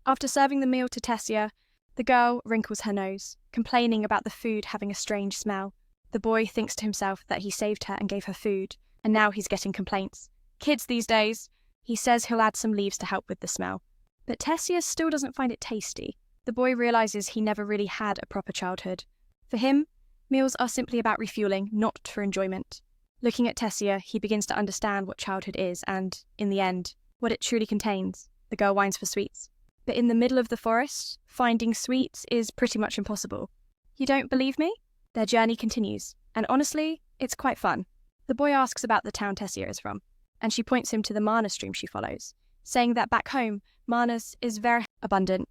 After serving the meal to Tessia, the girl wrinkles her nose, complaining about the food having a strange smell. The boy thinks to himself that he saved her and gave her food, and now he's getting complaints. Kids these days. He says he'll add some leaves to help with the smell. But Tessia still doesn't find it tasty. The boy realizes he never really had a proper childhood. For him, meals are simply about refueling, not for enjoyment. Looking at Tessia, he begins to understand what childhood is and, in the end, what it truly contains. The girl whines for sweets. But in the middle of the forest, finding sweets is pretty much impossible. You don't believe me? Their journey continues, and honestly, it's quite fun. The boy asks about the town Tessia is from, and she points him to the mana stream she follows, saying that back home, mana is very abundant.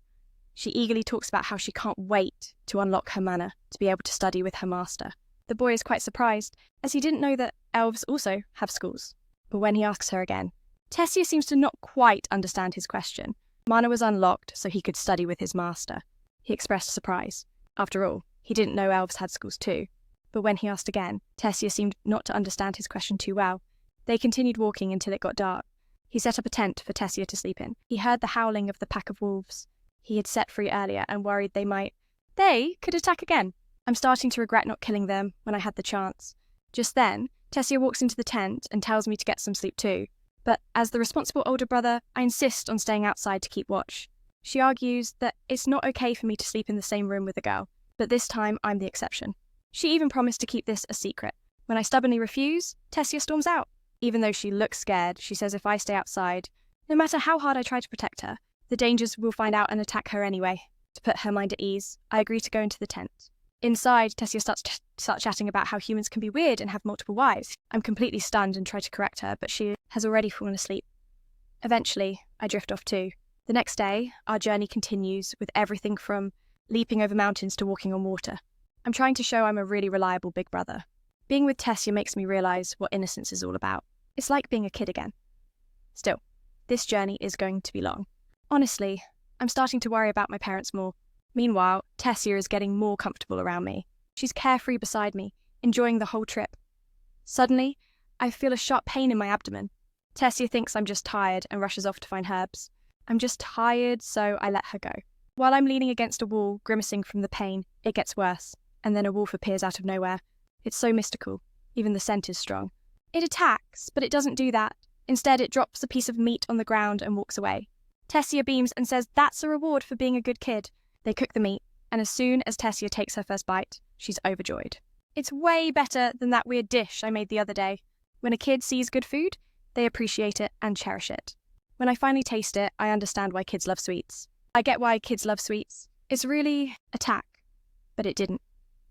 She eagerly talks about how she can't wait to unlock her mana to be able to study with her master. The boy is quite surprised, as he didn't know that elves also have schools. But when he asks her again, Tessia seems to not quite understand his question. Mana was unlocked so he could study with his master. He expressed surprise. After all, he didn't know elves had schools too. But when he asked again, Tessia seemed not to understand his question too well. They continued walking until it got dark. He set up a tent for Tessia to sleep in. He heard the howling of the pack of wolves he had set free earlier and worried they could attack again. I'm starting to regret not killing them when I had the chance. Just then, Tessia walks into the tent and tells me to get some sleep too. But as the responsible older brother, I insist on staying outside to keep watch. She argues that it's not okay for me to sleep in the same room with a girl, but this time I'm the exception. She even promised to keep this a secret. When I stubbornly refuse, Tessia storms out. Even though she looks scared, she says if I stay outside, no matter how hard I try to protect her, the dangers will find out and attack her anyway. To put her mind at ease, I agree to go into the tent. Inside, Tessia starts chatting about how humans can be weird and have multiple wives. I'm completely stunned and try to correct her, but she has already fallen asleep. Eventually, I drift off too. The next day, our journey continues with everything from leaping over mountains to walking on water. I'm trying to show I'm a really reliable big brother. Being with Tessia makes me realise what innocence is all about. It's like being a kid again. Still, this journey is going to be long. Honestly, I'm starting to worry about my parents more. Meanwhile, Tessia is getting more comfortable around me. She's carefree beside me, enjoying the whole trip. Suddenly, I feel a sharp pain in my abdomen. Tessia thinks I'm just tired and rushes off to find herbs. I'm just tired, so I let her go. While I'm leaning against a wall, grimacing from the pain, it gets worse, and then a wolf appears out of nowhere. It's so mystical. Even the scent is strong. It attacks, but it doesn't do that Instead, it drops a piece of meat on the ground and walks away. Tessia beams and says that's a reward for being a good kid. They cook the meat, and as soon as Tessia takes her first bite, she's overjoyed. It's way better than that weird dish I made the other day. When a kid sees good food, they appreciate it and cherish it. When I finally taste it, I understand why kids love sweets. I get why kids love sweets. It's really attack. But it didn't.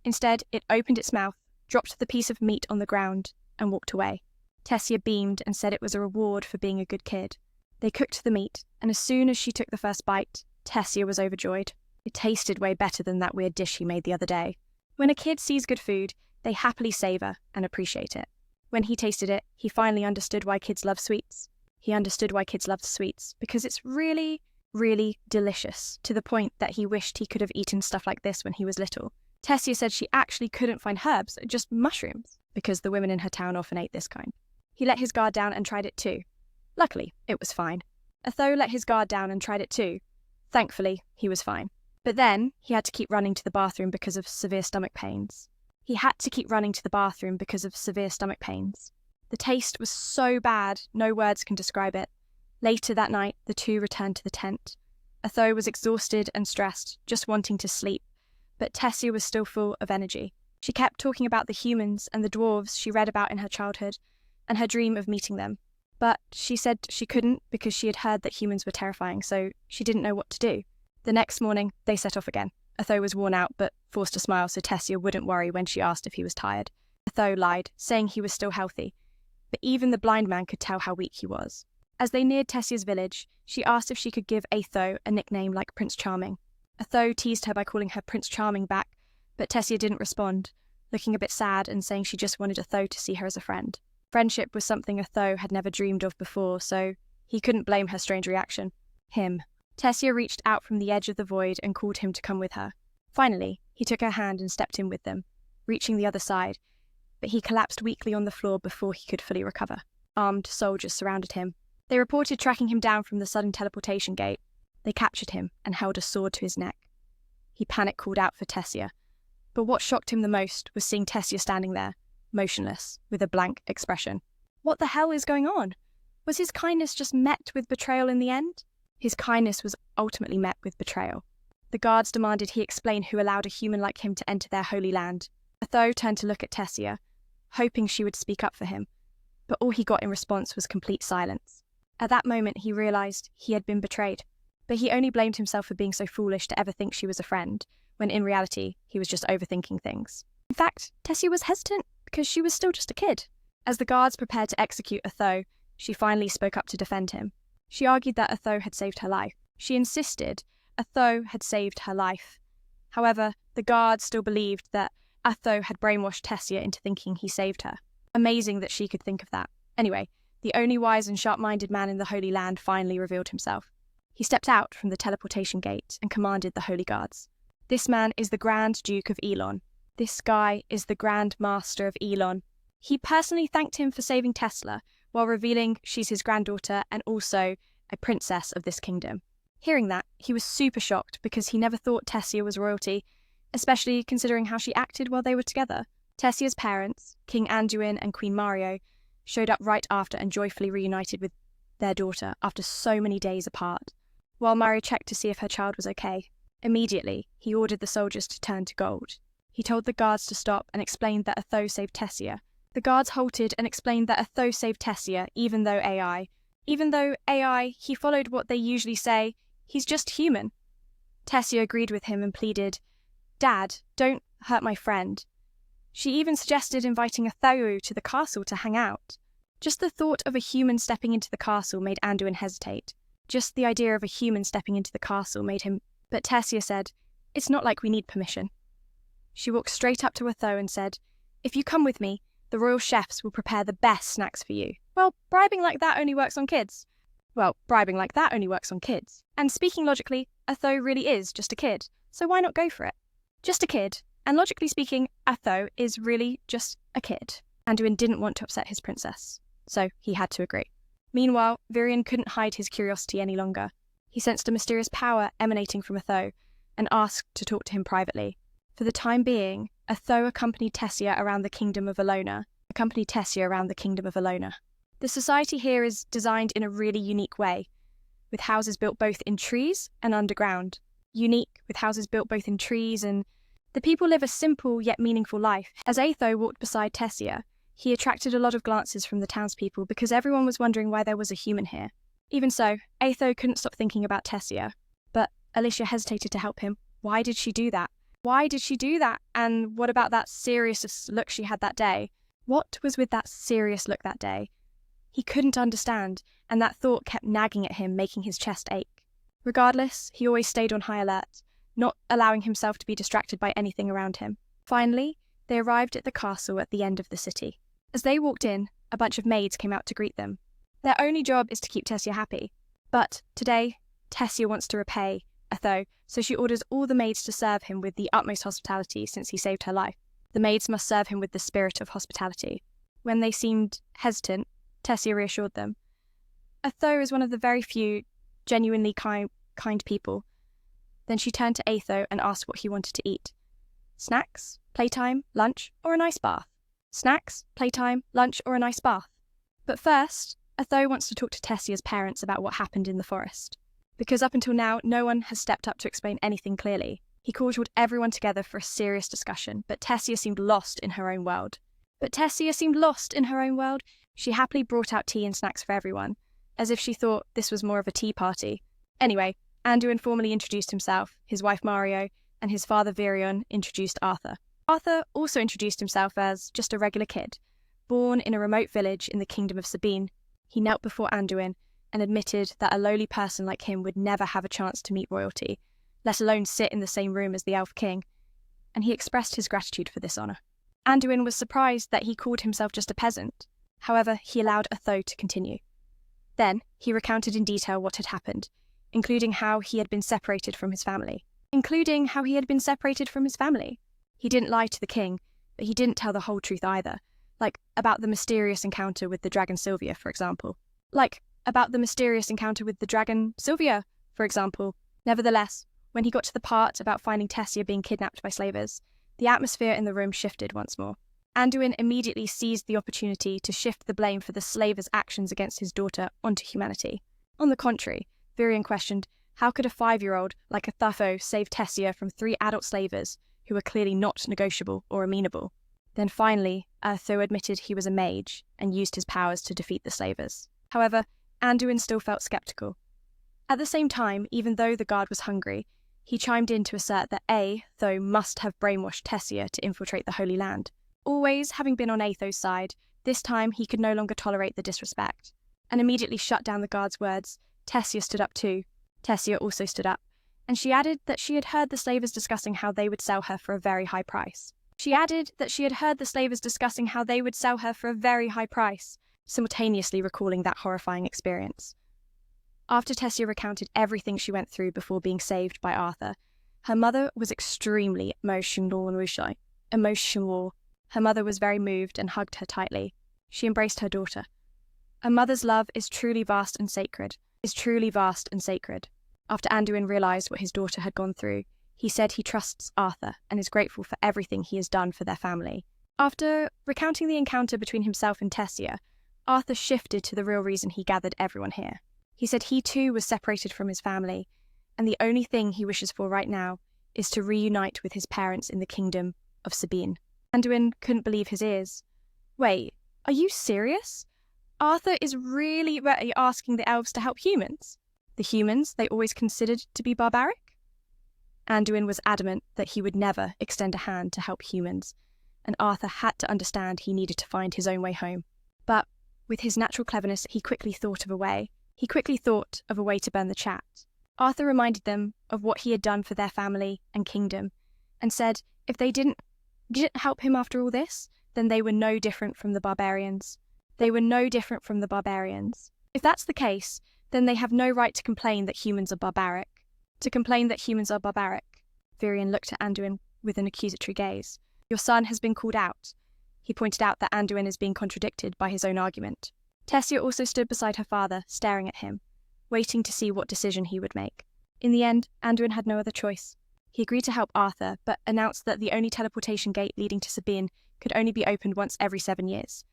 Instead, it opened its mouth, dropped the piece of meat on the ground, and walked away. Tessia beamed and said it was a reward for being a good kid. They cooked the meat, and as soon as she took the first bite, Tessia was overjoyed. It tasted way better than that weird dish he made the other day. When a kid sees good food, they happily savor and appreciate it. When he tasted it, he finally understood why kids love sweets. He understood why kids loved sweets, because it's really, really delicious, to the point that he wished he could have eaten stuff like this when he was little. Tessia said she actually couldn't find herbs, just mushrooms, because the women in her town often ate this kind. He let his guard down and tried it too. Luckily, it was fine. Otho let his guard down and tried it too. Thankfully, he was fine. But then, he had to keep running to the bathroom because of severe stomach pains. The taste was so bad, no words can describe it. Later that night, the two returned to the tent. Otho was exhausted and stressed, just wanting to sleep, but Tessia was still full of energy. She kept talking about the humans and the dwarves she read about in her childhood, and her dream of meeting them. But she said she couldn't because she had heard that humans were terrifying, so she didn't know what to do. The next morning, they set off again. Otho was worn out, but forced to smile so Tessia wouldn't worry when she asked if he was tired. Otho lied, saying he was still healthy, but even the blind man could tell how weak he was. As they neared Tessia's village, she asked if she could give Otho a nickname like Prince Charming. Otho teased her by calling her Prince Charming back, but Tessia didn't respond, looking a bit sad and saying she just wanted Otho to see her as a friend. Friendship was something Otho had never dreamed of before, so he couldn't blame her strange reaction. Him. Tessia reached out from the edge of the void and called him to come with her. Finally, he took her hand and stepped in with them, reaching the other side, but he collapsed weakly on the floor before he could fully recover. Armed soldiers surrounded him. They reported tracking him down from the sudden teleportation gate. They captured him and held a sword to his neck. He panic-called out for Tessia, but what shocked him the most was seeing Tessia standing there, motionless, with a blank expression. What the hell is going on? Was his kindness just met with betrayal in the end? His kindness was ultimately met with betrayal. The guards demanded he explain who allowed a human like him to enter their holy land. Otho turned to look at Tessia, hoping she would speak up for him, but all he got in response was complete silence. At that moment, he realized he had been betrayed, but he only blamed himself for being so foolish to ever think she was a friend, when in reality, he was just overthinking things. In fact, Tessia was hesitant because she was still just a kid. As the guards prepared to execute Otho, she finally spoke up to defend him. She argued that Otho had saved her life. She insisted Otho had saved her life. However, the guards still believed that Otho had brainwashed Tessia into thinking he saved her. Amazing that she could think of that. Anyway, the only wise and sharp-minded man in the Holy Land finally revealed himself. He stepped out from the teleportation gate and commanded the Holy Guards. This man is the Grand Duke of Elon. This guy is the Grand Master of Elon. He personally thanked him for saving Tesla, while revealing she's his granddaughter and also a princess of this kingdom. Hearing that, he was super shocked because he never thought Tessia was royalty, especially considering how she acted while they were together. Tessia's parents, King Anduin and Queen Mario, showed up right after and joyfully reunited with their daughter after so many days apart. While Mario checked to see if her child was okay, immediately he ordered the soldiers to turn to gold. He told the guards to stop and explained that Otho saved Tessia. The guards halted and explained that Otho saved Tessia, even though AI, he followed what they usually say, he's just human. Tessia agreed with him and pleaded, "Dad, don't hurt my friend." She even suggested inviting Otho to the castle to hang out. Just the thought of a human stepping into the castle made Anduin hesitate. Just the idea of a human stepping into the castle made him... But Tessia said, "It's not like we need permission." She walked straight up to Otho and said, "If you come with me, the royal chefs will prepare the best snacks for you." Well, bribing like that only works on kids. And speaking logically, Otho really is just a kid, so why not go for it? Just a kid. And logically speaking, Otho is really just a kid. Anduin didn't want to upset his princess, so he had to agree. Meanwhile, Virion couldn't hide his curiosity any longer. He sensed a mysterious power emanating from Otho and asked to talk to him privately. For the time being, Otho accompanied Tessia around the kingdom of Elona. The society here is designed in a really unique way, with houses built both in trees and underground. Unique, with houses built both in trees and... The people live a simple yet meaningful life. As Atho walked beside Tessia, he attracted a lot of glances from the townspeople because everyone was wondering why there was a human here. Even so, Atho couldn't stop thinking about Tessia, but Alicia hesitated to help him. Why did she do that? Why did she do that? And what about that serious look she had that day? What was with that serious look that day? He couldn't understand, and that thought kept nagging at him, making his chest ache. Regardless, he always stayed on high alert, not allowing himself to be distracted by anything around him. Finally, they arrived at the castle at the end of the city. As they walked in, a bunch of maids came out to greet them. Their only job is to keep Tessia happy. But today, Tessia wants to repay Atho, so she orders all the maids to serve him with the utmost hospitality since he saved her life. The maids must serve him with the spirit of hospitality. When they seemed hesitant, Tessia reassured them. Atho is one of the very few genuinely kind people. Then she turned to Atho and asked what he wanted to eat. Snacks, playtime, lunch, or a nice bath? Snacks, playtime, lunch, or a nice bath? But first, Atho wants to talk to Tessia's parents about what happened in the forest. Because up until now, no one has stepped up to explain anything clearly. He called everyone together for a serious discussion, but Tessia seemed lost in her own world. She happily brought out tea and snacks for everyone, as if she thought this was more of a tea party. Anyway, Anduin formally introduced himself, his wife Mario, and his father Virion introduced Arthur. Arthur also introduced himself as just a regular kid, born in a remote village in the kingdom of Sabine. He knelt before Anduin and admitted that a lowly person like him would never have a chance to meet royalty, let alone sit in the same room as the elf king, and he expressed his gratitude for this honour. Anduin was surprised that he called himself just a peasant. However, he allowed Atho to continue. Then he recounted in detail what had happened, including how he had been separated from his family. He didn't lie to the king, but he didn't tell the whole truth either, like about the mysterious encounter with the dragon Sylvia, for example. Nevertheless, when he got to the part about finding Tessia being kidnapped by slavers, the atmosphere in the room shifted once more. Anduin immediately seized the opportunity to shift the blame for the slavers' actions against his daughter onto humanity. On the contrary, Virion questioned, how could a 5-year-old like Atho save Tessia from 3 adult slavers who were clearly not negotiable or amenable? Then finally, Atho admitted he was a mage and used his powers to defeat the slavers. However, Anduin still felt skeptical. At the same time, even though the guard was hungry, he chimed in to assert that Atho must have brainwashed Tessia to infiltrate the Holy Land. Always having been on Atho's side, this time he could no longer tolerate the disrespect, and immediately shut down the guard's words. Tessia stood up too. Tessia also stood up, and she added that she had heard the slavers discussing how they would sell her for a very high price. Simultaneously recalling that horrifying experience. After Tessia recounted everything she went through before being saved by Arthur, her mother was extremely emotional. Her mother was very moved and hugged her tightly. She embraced her daughter. A mother's love is truly vast and sacred. After Anduin realised what his daughter had gone through, he said he trusts Arthur and is grateful for everything he has done for their family. After recounting the encounter between himself and Tessia, Arthur shifted to the real reason he gathered everyone here. He said he too was separated from his family, and the only thing he wishes for right now is to reunite with his parents in the kingdom of Sabine. Anduin couldn't believe his ears. Wait, are you serious? Arthur is really asking the elves to help humans? The humans they always considered to be barbaric? Anduin was adamant that he would never extend a hand to help humans, and Arthur had to understand he needed to find his own way home. But with his natural cleverness, he quickly thought of a way to burn the chat. Arthur reminded them of what he had done for their family and kingdom, and said if they didn't help him after all this, then they were no different from the barbarians. If that's the case, then they have no right to complain that humans are barbaric. Virion looked at Anduin with an accusatory gaze. Your son has been called out. He pointed out that Anduin is being contradicted by his own argument. Tessia also stood beside her father, staring at him, waiting to see what decision he would make. In the end, Anduin had no other choice. He agreed to help Arthur, but announced that the only teleportation gate leading to Sabine could only be opened once every 7 years.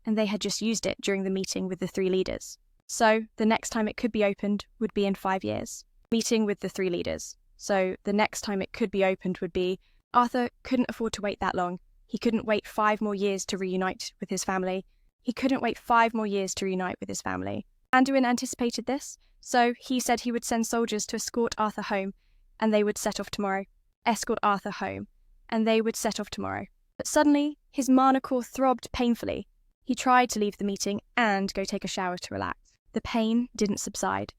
and they had just used it during the meeting with the three leaders. So the next time it could be opened would be in 5 years. Meeting with the three leaders. So the next time it could be opened would be... Arthur couldn't afford to wait that long. He couldn't wait 5 more years to reunite with his family. Anduin anticipated this, so he said he would send soldiers to escort Arthur home, and they would set off tomorrow. But suddenly, his manacor throbbed painfully. He tried to leave the meeting and go take a shower to relax. The pain didn't subside.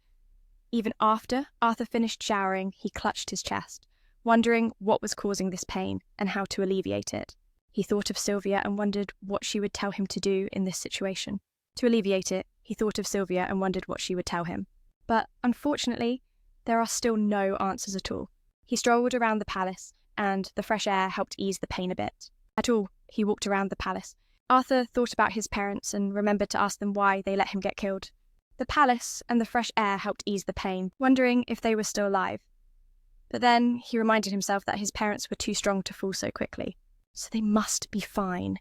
Even after Arthur finished showering, he clutched his chest, wondering what was causing this pain and how to alleviate it. He thought of Sylvia and wondered what she would tell him to do in this situation. To alleviate it, he thought of Sylvia and wondered what she would tell him. But unfortunately, there are still no answers at all. He strolled around the palace, and the fresh air helped ease the pain a bit. He walked around the palace. Arthur thought about his parents and remembered to ask them why they let him get killed. The palace and the fresh air helped ease the pain, wondering if they were still alive. But then he reminded himself that his parents were too strong to fall so quickly. So they must be fine.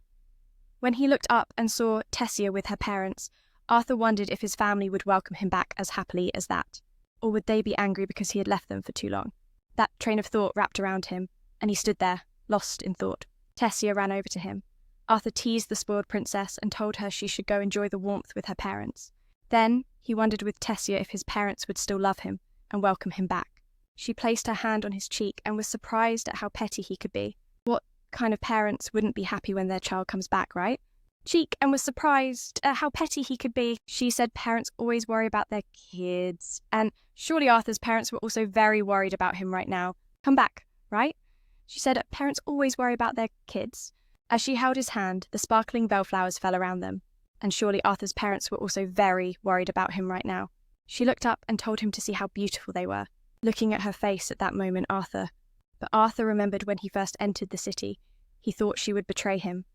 When he looked up and saw Tessia with her parents, Arthur wondered if his family would welcome him back as happily as that, or would they be angry because he had left them for too long? That train of thought wrapped around him, and he stood there, lost in thought. Tessia ran over to him. Arthur teased the spoiled princess and told her she should go enjoy the warmth with her parents. Then he wondered with Tessia if his parents would still love him and welcome him back. She placed her hand on his cheek and was surprised at how petty he could be. What kind of parents wouldn't be happy when their child comes back, right? And was surprised at how petty he could be. She said parents always worry about their kids. And surely Arthur's parents were also very worried about him right now. Come back, right? She said parents always worry about their kids. As she held his hand, the sparkling bellflowers fell around them. And surely Arthur's parents were also very worried about him right now. She looked up and told him to see how beautiful they were. Looking at her face at that moment, But Arthur remembered when he first entered the city. He thought she would betray him.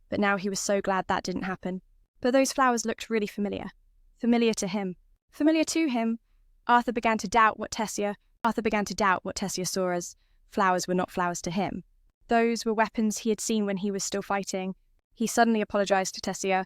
But now he was so glad that didn't happen. But those flowers looked really familiar. Familiar to him. Familiar to him. Arthur began to doubt what Tessia saw as flowers were not flowers to him. Those were weapons he had seen when he was still fighting. He suddenly apologized to Tessia,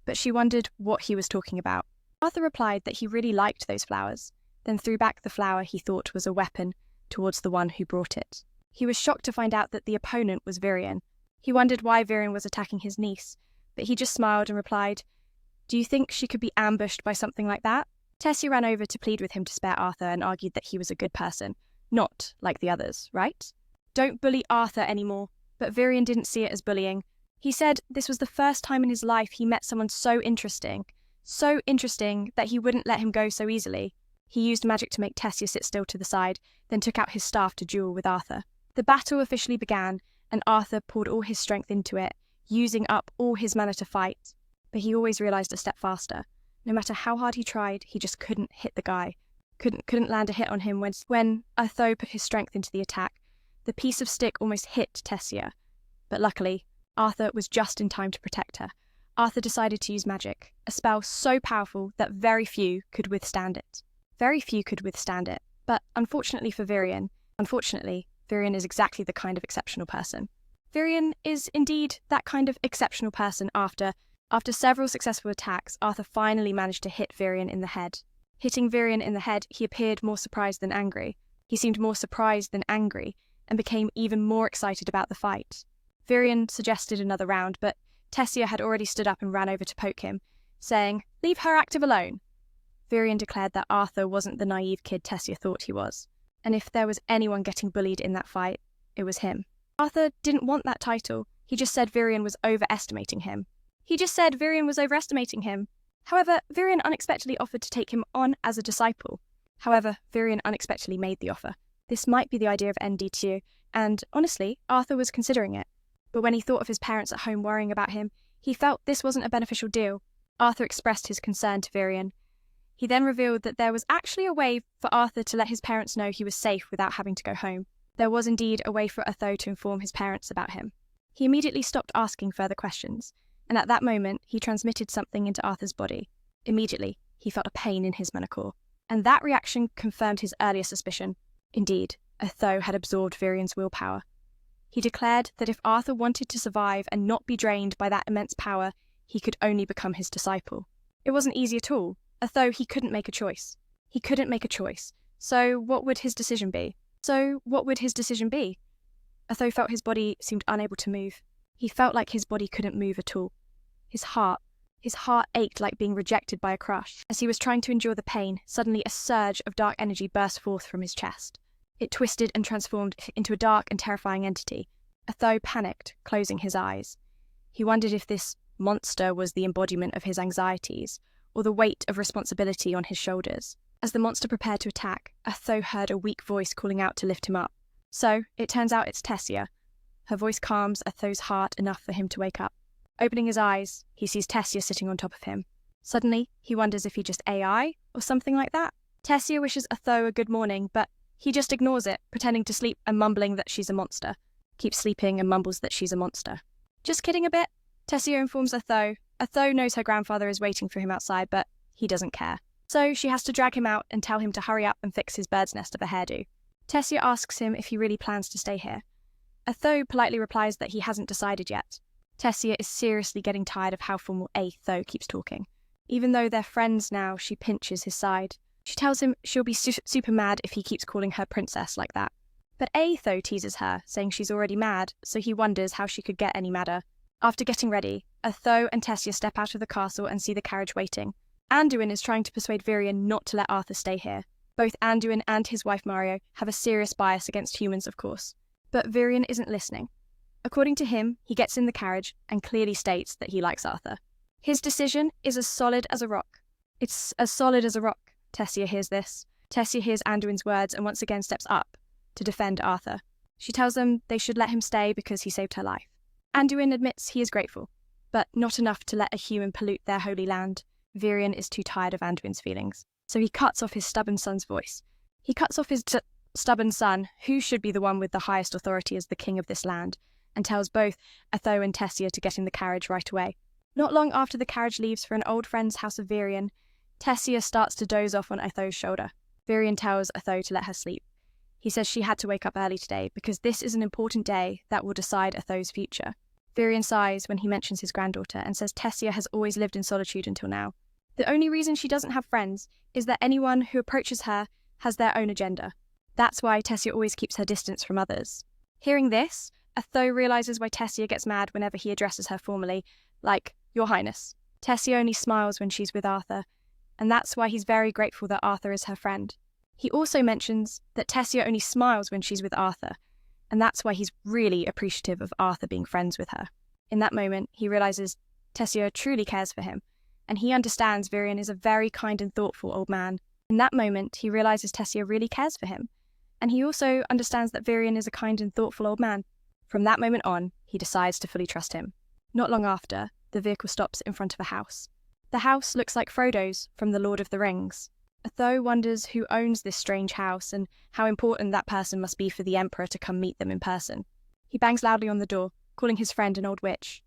but she wondered what he was talking about. Arthur replied that he really liked those flowers, then threw back the flower he thought was a weapon towards the one who brought it. He was shocked to find out that the opponent was Virion. He wondered why Virion was attacking his niece, but he just smiled and replied, "Do you think she could be ambushed by something like that?" Tessia ran over to plead with him to spare Arthur and argued that he was a good person, not like the others, right? Don't bully Arthur anymore. But Virion didn't see it as bullying. He said this was the first time in his life he met someone so interesting that he wouldn't let him go so easily. He used magic to make Tessia sit still to the side, then took out his staff to duel with Arthur. The battle officially began, and Arthur poured all his strength into it, using up all his mana to fight. But he always realized a step faster. No matter how hard he tried, he just couldn't hit the guy. Couldn't land a hit on him when Otho put his strength into the attack. The piece of stick almost hit Tessia. But luckily, Arthur was just in time to protect her. Arthur decided to use magic, a spell so powerful that very few could withstand it. But unfortunately for Virion, Virion is exactly the kind of exceptional person. Virion is indeed that kind of exceptional person. After several successful attacks, Arthur finally managed to hit Virion in the head. Hitting Virion in the head, he appeared more surprised than angry. He seemed more surprised than angry, and became even more excited about the fight. Virion suggested another round, but Tessia had already stood up and ran over to poke him, saying, "Leave her active alone." Virion declared that Arthur wasn't the naive kid Tessia thought he was, and if there was anyone getting bullied in that fight, it was him. Arthur didn't want that title. He just said Virion was overestimating him. However, Virion unexpectedly offered to take him on as a disciple. Virion unexpectedly made the offer. This might be the idea of ND2, and honestly, Arthur was considering it. But when he thought of his parents at home worrying about him, he felt this wasn't a beneficial deal. Arthur expressed his concern to Virion. He then revealed that there was actually a way for Arthur to let his parents know he was safe without having to go home. There was indeed a way for Otho to inform his parents about him. He immediately stopped asking further questions, and at that moment he transmitted something into Arthur's body. Immediately, he felt a pain in his manacor, and that reaction confirmed his earlier suspicion. Indeed, Otho had absorbed Virion's willpower. He declared that if Arthur wanted to survive and not be drained by that immense power, he could only become his disciple. It wasn't easy at all, although he couldn't make a choice. He couldn't make a choice. So what would his decision be? Although felt his body seemed unable to move. He felt like his body couldn't move at all. His heart ached like being rejected by a crush. As he was trying to endure the pain, suddenly a surge of dark energy burst forth from his chest. It twisted and transformed into a dark and terrifying entity. Although panicked, closing his eyes. He wondered if this monster was the embodiment of his anxieties, or the weight of responsibility on his shoulders. As the monster prepared to attack, Atho heard a weak voice calling out to lift him up. So, it turns out it's Tessia. Her voice calms Atho's heart enough for him to wake up. Opening his eyes, he sees Tessia sitting on top of him. Suddenly, he wonders if he just AI, or something like that. Tessia wishes Atho a good morning, but he just ignores it, pretending to sleep and mumbling that she's a monster. Keeps sleeping and mumbles that she's a monster. Just kidding a bit, Tessia informs Atho. Atho knows her grandfather is waiting for him outside, but he doesn't care. So she has to drag him out and tell him to hurry up and fix his bird's nest of a hairdo. Tessia asks him if he really plans to stay here. Atho politely replies that he hasn't decided yet. Tessia is seriously getting tired of how formal Atho keeps talking. Even though they're friends now, she pinches his side. She tells him she'll be super mad if he keeps calling her princess like that. But Atho teases her, saying she's already mad, so he wonders how she could get any madder. After getting ready, Atho and Tessia step out of the castle and see the carriage waiting. Anduin is trying to persuade Virion not to let Arthur stay here. Both Anduin and his wife Mario have a serious bias against humans, of course. But Virion isn't listening. According to him, he gets in the carriage and clearly states that he likes Arthur. His decision is as solid as a rock. It's as solid as a rock. Tessia hears this. Tessia hears Anduin's words and once again steps up to defend Arthur. She tells them they should let him stay because he saved her life. Anduin admits he is grateful, but not enough to let a human pollute their holy land. Virion is too tired of Anduin's feelings, so he cuts off his stubborn son's voice. He cuts off his stubborn son, who should be the one with the highest authority as the king of this land, and tells both Atho and Tessia to get in the carriage right away. Not long after the carriage leaves for an old friend's house of Virion, Tessia starts to doze off on Atho's shoulder. Virion tells Atho to let her sleep. He says she had to wake up early today because this is an important day that will decide Atho's future. Virion sighs when he mentions his granddaughter and says Tessia has always lived in solitude until now. The only reason she doesn't have friends is that anyone who approaches her has their own agenda. That's why Tessia always keeps her distance from others. Hearing this, Atho realizes why Tessia gets mad whenever he addresses her formally, like, Your Highness. Tessia only smiles when she's with Arthur, and that's why he's very grateful that Arthur is her friend. He also mentions that Tessia only smiles when she's with Arthur, and that's why he's really appreciative of Arthur being friends with her. In that moment, he realizes Tessia truly cares for him, and he understands Virion is a very kind and thoughtful old man. In that moment, he realizes Tessia really cares for him, and he also understands that Virion is a kind and thoughtful old man. From that moment on, he decides to fully trust him. Not long after, the vehicle stops in front of a house. The house looks like Frodo's from The Lord of the Rings. Atho wonders who owns this strange house and how important that person must be for the Emperor to come meet them in person. He bangs loudly on the door, calling his friend an old witch.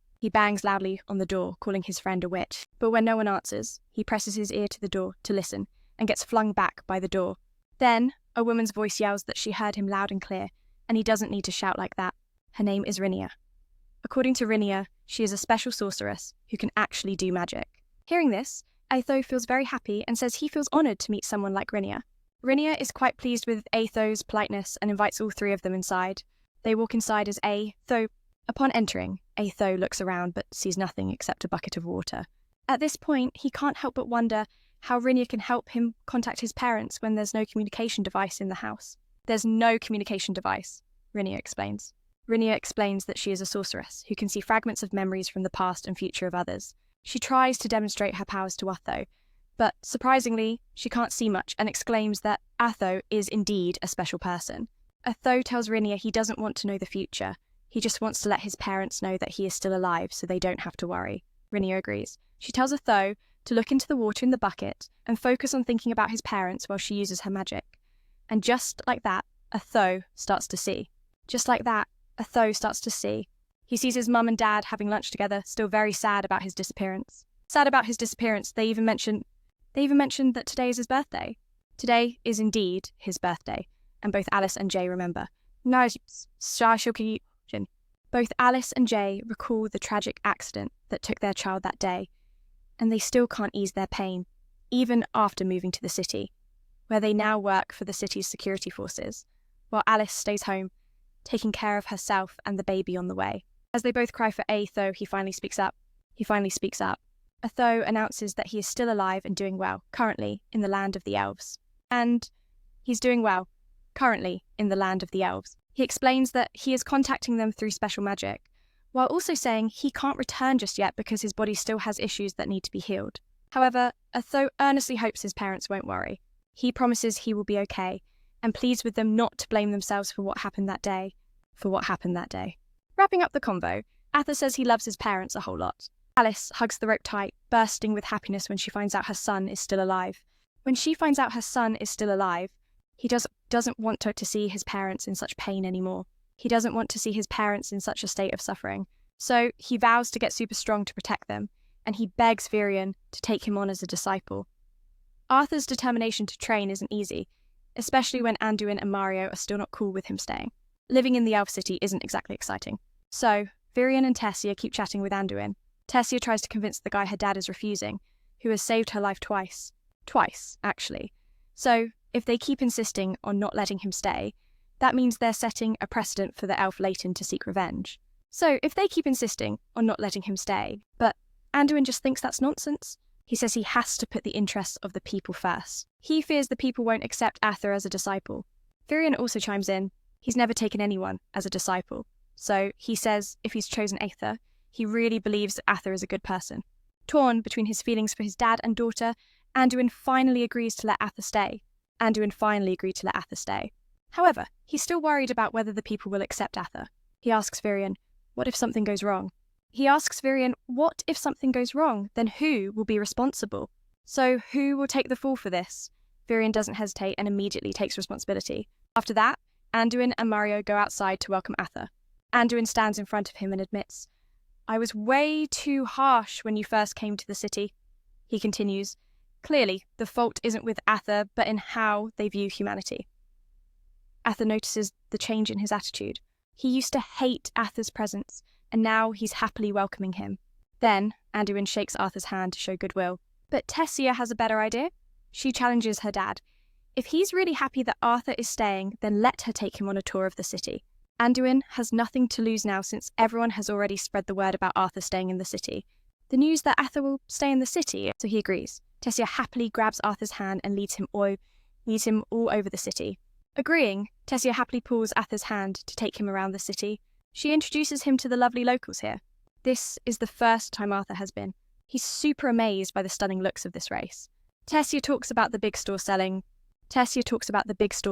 But when no one answers, he presses his ear to the door to listen and gets flung back by the door. Then, a woman's voice yells that she heard him loud and clear, and he doesn't need to shout like that. Her name is Rhynia. According to Rhynia, she is a special sorceress who can actually do magic. Hearing this, Atho feels very happy and says he feels honoured to meet someone like Rhynia. Rhynia is quite pleased with Atho's politeness and invites all three of them inside. They walk inside as Atho. Upon entering, Atho looks around but sees nothing except a bucket of water. At this point, he can't help but wonder how Rhynia can help him contact his parents when there's no communication device in the house. There's no communication device, Rhynia explains. Rhynia explains that she is a sorceress who can see fragments of memories from the past and future of others. She tries to demonstrate her powers to Atho, but surprisingly, she can't see much and exclaims that Atho is indeed a special person. Atho tells Rhynia he doesn't want to know the future. He just wants to let his parents know that he is still alive so they don't have to worry. Rhynia agrees. She tells Atho to look into the water in the bucket and focus on thinking about his parents while she uses her magic. And just like that, Atho starts to see. Just like that, Atho starts to see. He sees his mum and dad having lunch together, still very sad about his disappearance. Sad about his disappearance, they even mentioned that today is his birthday. Today is indeed his birthday, and both Alice and Jay remember. Both Alice and Jay recall the tragic accident that took their child that day, and they still can't ease their pain, even after moving to the city, where they now work for the city's security forces, while Alice stays home, taking care of herself and the baby on the way. As they both cry for Atho, he finally speaks up. Atho announces that he is still alive and doing well, currently in the land of the elves. And he's doing well, currently in the land of the elves. He explains that he is contacting them through special magic, while also saying he can't return just yet because his body still has issues that need to be healed. However, Atho earnestly hopes his parents won't worry. He promises he will be okay, and pleads with them not to blame themselves for what happened that day. Wrapping up the convo, Atho says he loves his parents a whole lot. Alice hugs the rope tight, bursting with happiness when she finds out her son is still alive. He doesn't want her to see his parents in such pain anymore. He doesn't want to see his parents in such a state of suffering. So he vows to get super strong to protect them, and he begs Virion to take him on as a disciple. Arthur's determination to train isn't easy, especially when Anduin and Mario are still not cool with him staying. Living in the Elf City isn't exactly exciting. So, Virion and Tessia keep chatting with Anduin. Tessia tries to convince the guy her dad is refusing, who has saved her life twice. Twice, actually. So, if they keep insisting on not letting him stay, that means they're setting a precedent for the elf Leighton to seek revenge. So, if they keep insisting on not letting him stay, but Anduin just thinks that's nonsense, he says he has to put the interests of the people first. He fears the people won't accept Atho as a disciple. Virion also chimes in. He's never taken anyone as a disciple. So he says if he's chosen Atho, he really believes that Atho is a good person. Torn between his feelings for his dad and daughter, Anduin finally agrees to let Atho stay. However, he's still worried about whether the people will accept Atho. He asks Virion, what if something goes wrong? Then who will be responsible? So who will take the fall for this? Virion doesn't hesitate and immediately takes responsibility. After that, Anduin and Mario go outside to welcome Atho. Anduin stands in front of him and admits, I was way too harsh when you first came to the city. He continues, clearly, the fault isn't with Atho, but in how they view humanity. Atho notices the change in his attitude. He used to hate Atho's presence, and now he's happily welcoming him. Then, Anduin shakes Arthur's hand to show goodwill. But Tessia has a better idea. She challenges her dad. If he's really happy that Arthur is staying, then let her take him on a tour of the city. Anduin has nothing to lose now since everyone has already spread the word about Arthur staying in the city. The news that Atho will stay in the city, so he agrees. Tessia happily grabs Arthur's hand and leads him all over the city. Agreeing, Tessia happily pulls Atho's hand to take him around the city. She introduces him to the lovely locals here. This is the first time Arthur has been. He's super amazed by the stunning looks of this race. Tessia talks about the big store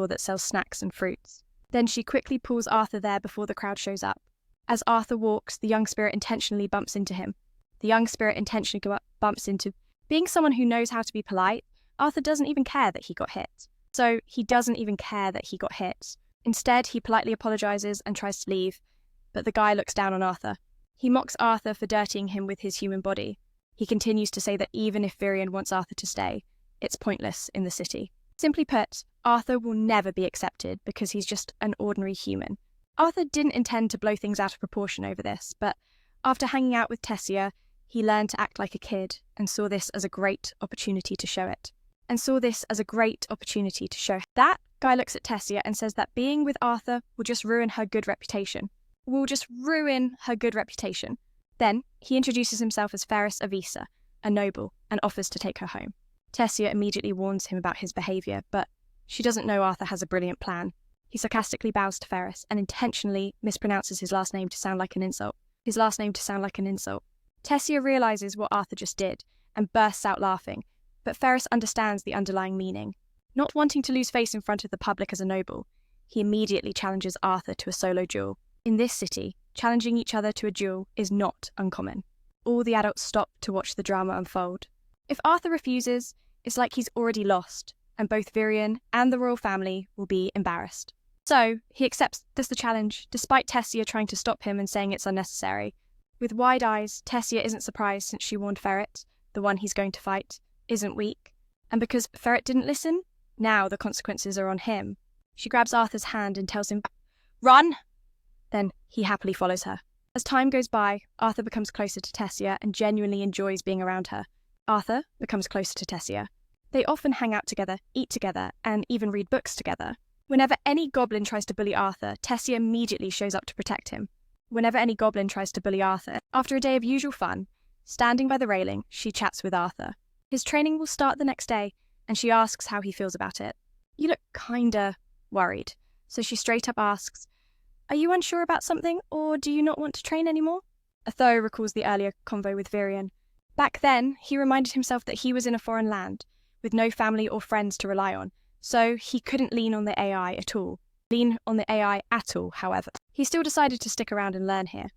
that sells snacks and fruits. Then she quickly pulls Arthur there before the crowd shows up. As Arthur walks, the young spirit intentionally bumps into him. Being someone who knows how to be polite, Arthur doesn't even care that he got hit. Instead, he politely apologizes and tries to leave, but the guy looks down on Arthur. He mocks Arthur for dirtying him with his human body. He continues to say that even if Virion wants Arthur to stay, it's pointless in the city. Simply put, Arthur will never be accepted because he's just an ordinary human. Arthur didn't intend to blow things out of proportion over this, but after hanging out with Tessia, he learned to act like a kid and saw this as a great opportunity to show it. That guy looks at Tessia and says that being with Arthur will just ruin her good reputation. Then, he introduces himself as Ferris Avisa, a noble, and offers to take her home. Tessia immediately warns him about his behaviour, but she doesn't know Arthur has a brilliant plan. He sarcastically bows to Ferris and intentionally mispronounces his last name to sound like an insult. Tessia realises what Arthur just did and bursts out laughing, but Ferris understands the underlying meaning. Not wanting to lose face in front of the public as a noble, he immediately challenges Arthur to a solo duel. In this city, challenging each other to a duel is not uncommon. All the adults stop to watch the drama unfold. If Arthur refuses, it's like he's already lost, and both Virion and the royal family will be embarrassed. So, he accepts the challenge, despite Tessia trying to stop him and saying it's unnecessary. With wide eyes, Tessia isn't surprised since she warned Ferret, the one he's going to fight, isn't weak. And because Ferret didn't listen, now the consequences are on him. She grabs Arthur's hand and tells him, "Run!" Then he happily follows her. As time goes by, Arthur becomes closer to Tessia and genuinely enjoys being around her. Arthur becomes closer to Tessia. They often hang out together, eat together, and even read books together. Whenever any goblin tries to bully Arthur, Tessia immediately shows up to protect him. After a day of usual fun, standing by the railing, she chats with Arthur. His training will start the next day, and she asks how he feels about it. "You look kinda worried," so she straight up asks, "Are you unsure about something, or do you not want to train anymore?" Otho recalls the earlier convo with Virion. Back then, he reminded himself that he was in a foreign land, with no family or friends to rely on, so he couldn't lean on the AI at all. However. He still decided to stick around and learn here.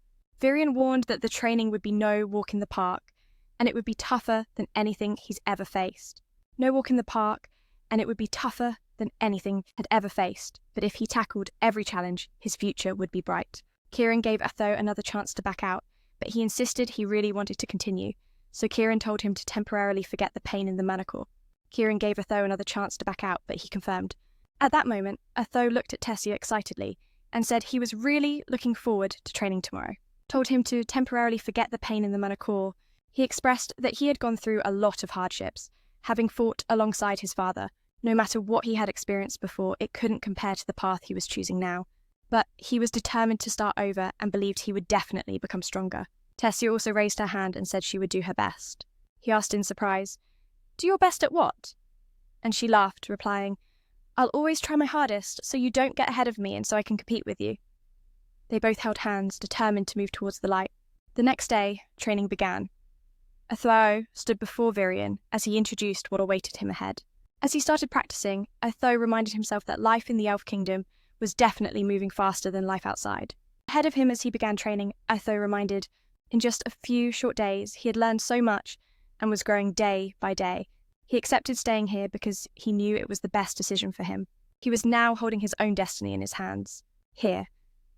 Virion warned that the training would be no walk in the park, and it would be tougher than anything he's ever faced. No walk in the park, and it would be tougher than anything had ever faced, but if he tackled every challenge, his future would be bright. Kieran gave Otho another chance to back out, but he insisted he really wanted to continue, so Kieran told him to temporarily forget the pain in the manacle. Kieran gave Otho another chance to back out, but he confirmed. At that moment, Otho looked at Tessia excitedly and said he was really looking forward to training tomorrow. Told him to temporarily forget the pain in the manacle. He expressed that he had gone through a lot of hardships, having fought alongside his father. No matter what he had experienced before, it couldn't compare to the path he was choosing now. But he was determined to start over and believed he would definitely become stronger. Tessia also raised her hand and said she would do her best. He asked in surprise, "Do your best at what?" And she laughed, replying, "I'll always try my hardest so you don't get ahead of me and so I can compete with you." They both held hands, determined to move towards the light. The next day, training began. Otho stood before Virion as he introduced what awaited him ahead. As he started practicing, Otho reminded himself that life in the Elf Kingdom was definitely moving faster than life outside. Ahead of him as he began training, Otho reminded, in just a few short days, he had learned so much and was growing day by day. He accepted staying here because he knew it was the best decision for him. He was now holding his own destiny in his hands, here,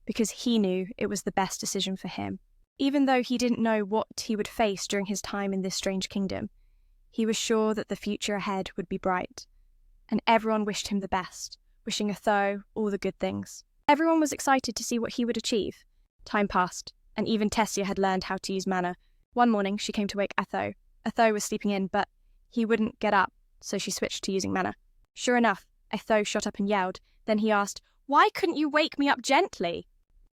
because he knew it was the best decision for him. Even though he didn't know what he would face during his time in this strange kingdom, he was sure that the future ahead would be bright, and everyone wished him the best, wishing Otho all the good things. Everyone was excited to see what he would achieve. Time passed, and even Tessia had learned how to use mana. One morning, she came to wake Otho. Otho was sleeping in, but he wouldn't get up, so she switched to using mana. Sure enough, Otho shot up and yelled. Then he asked, "Why couldn't you wake me up gently?"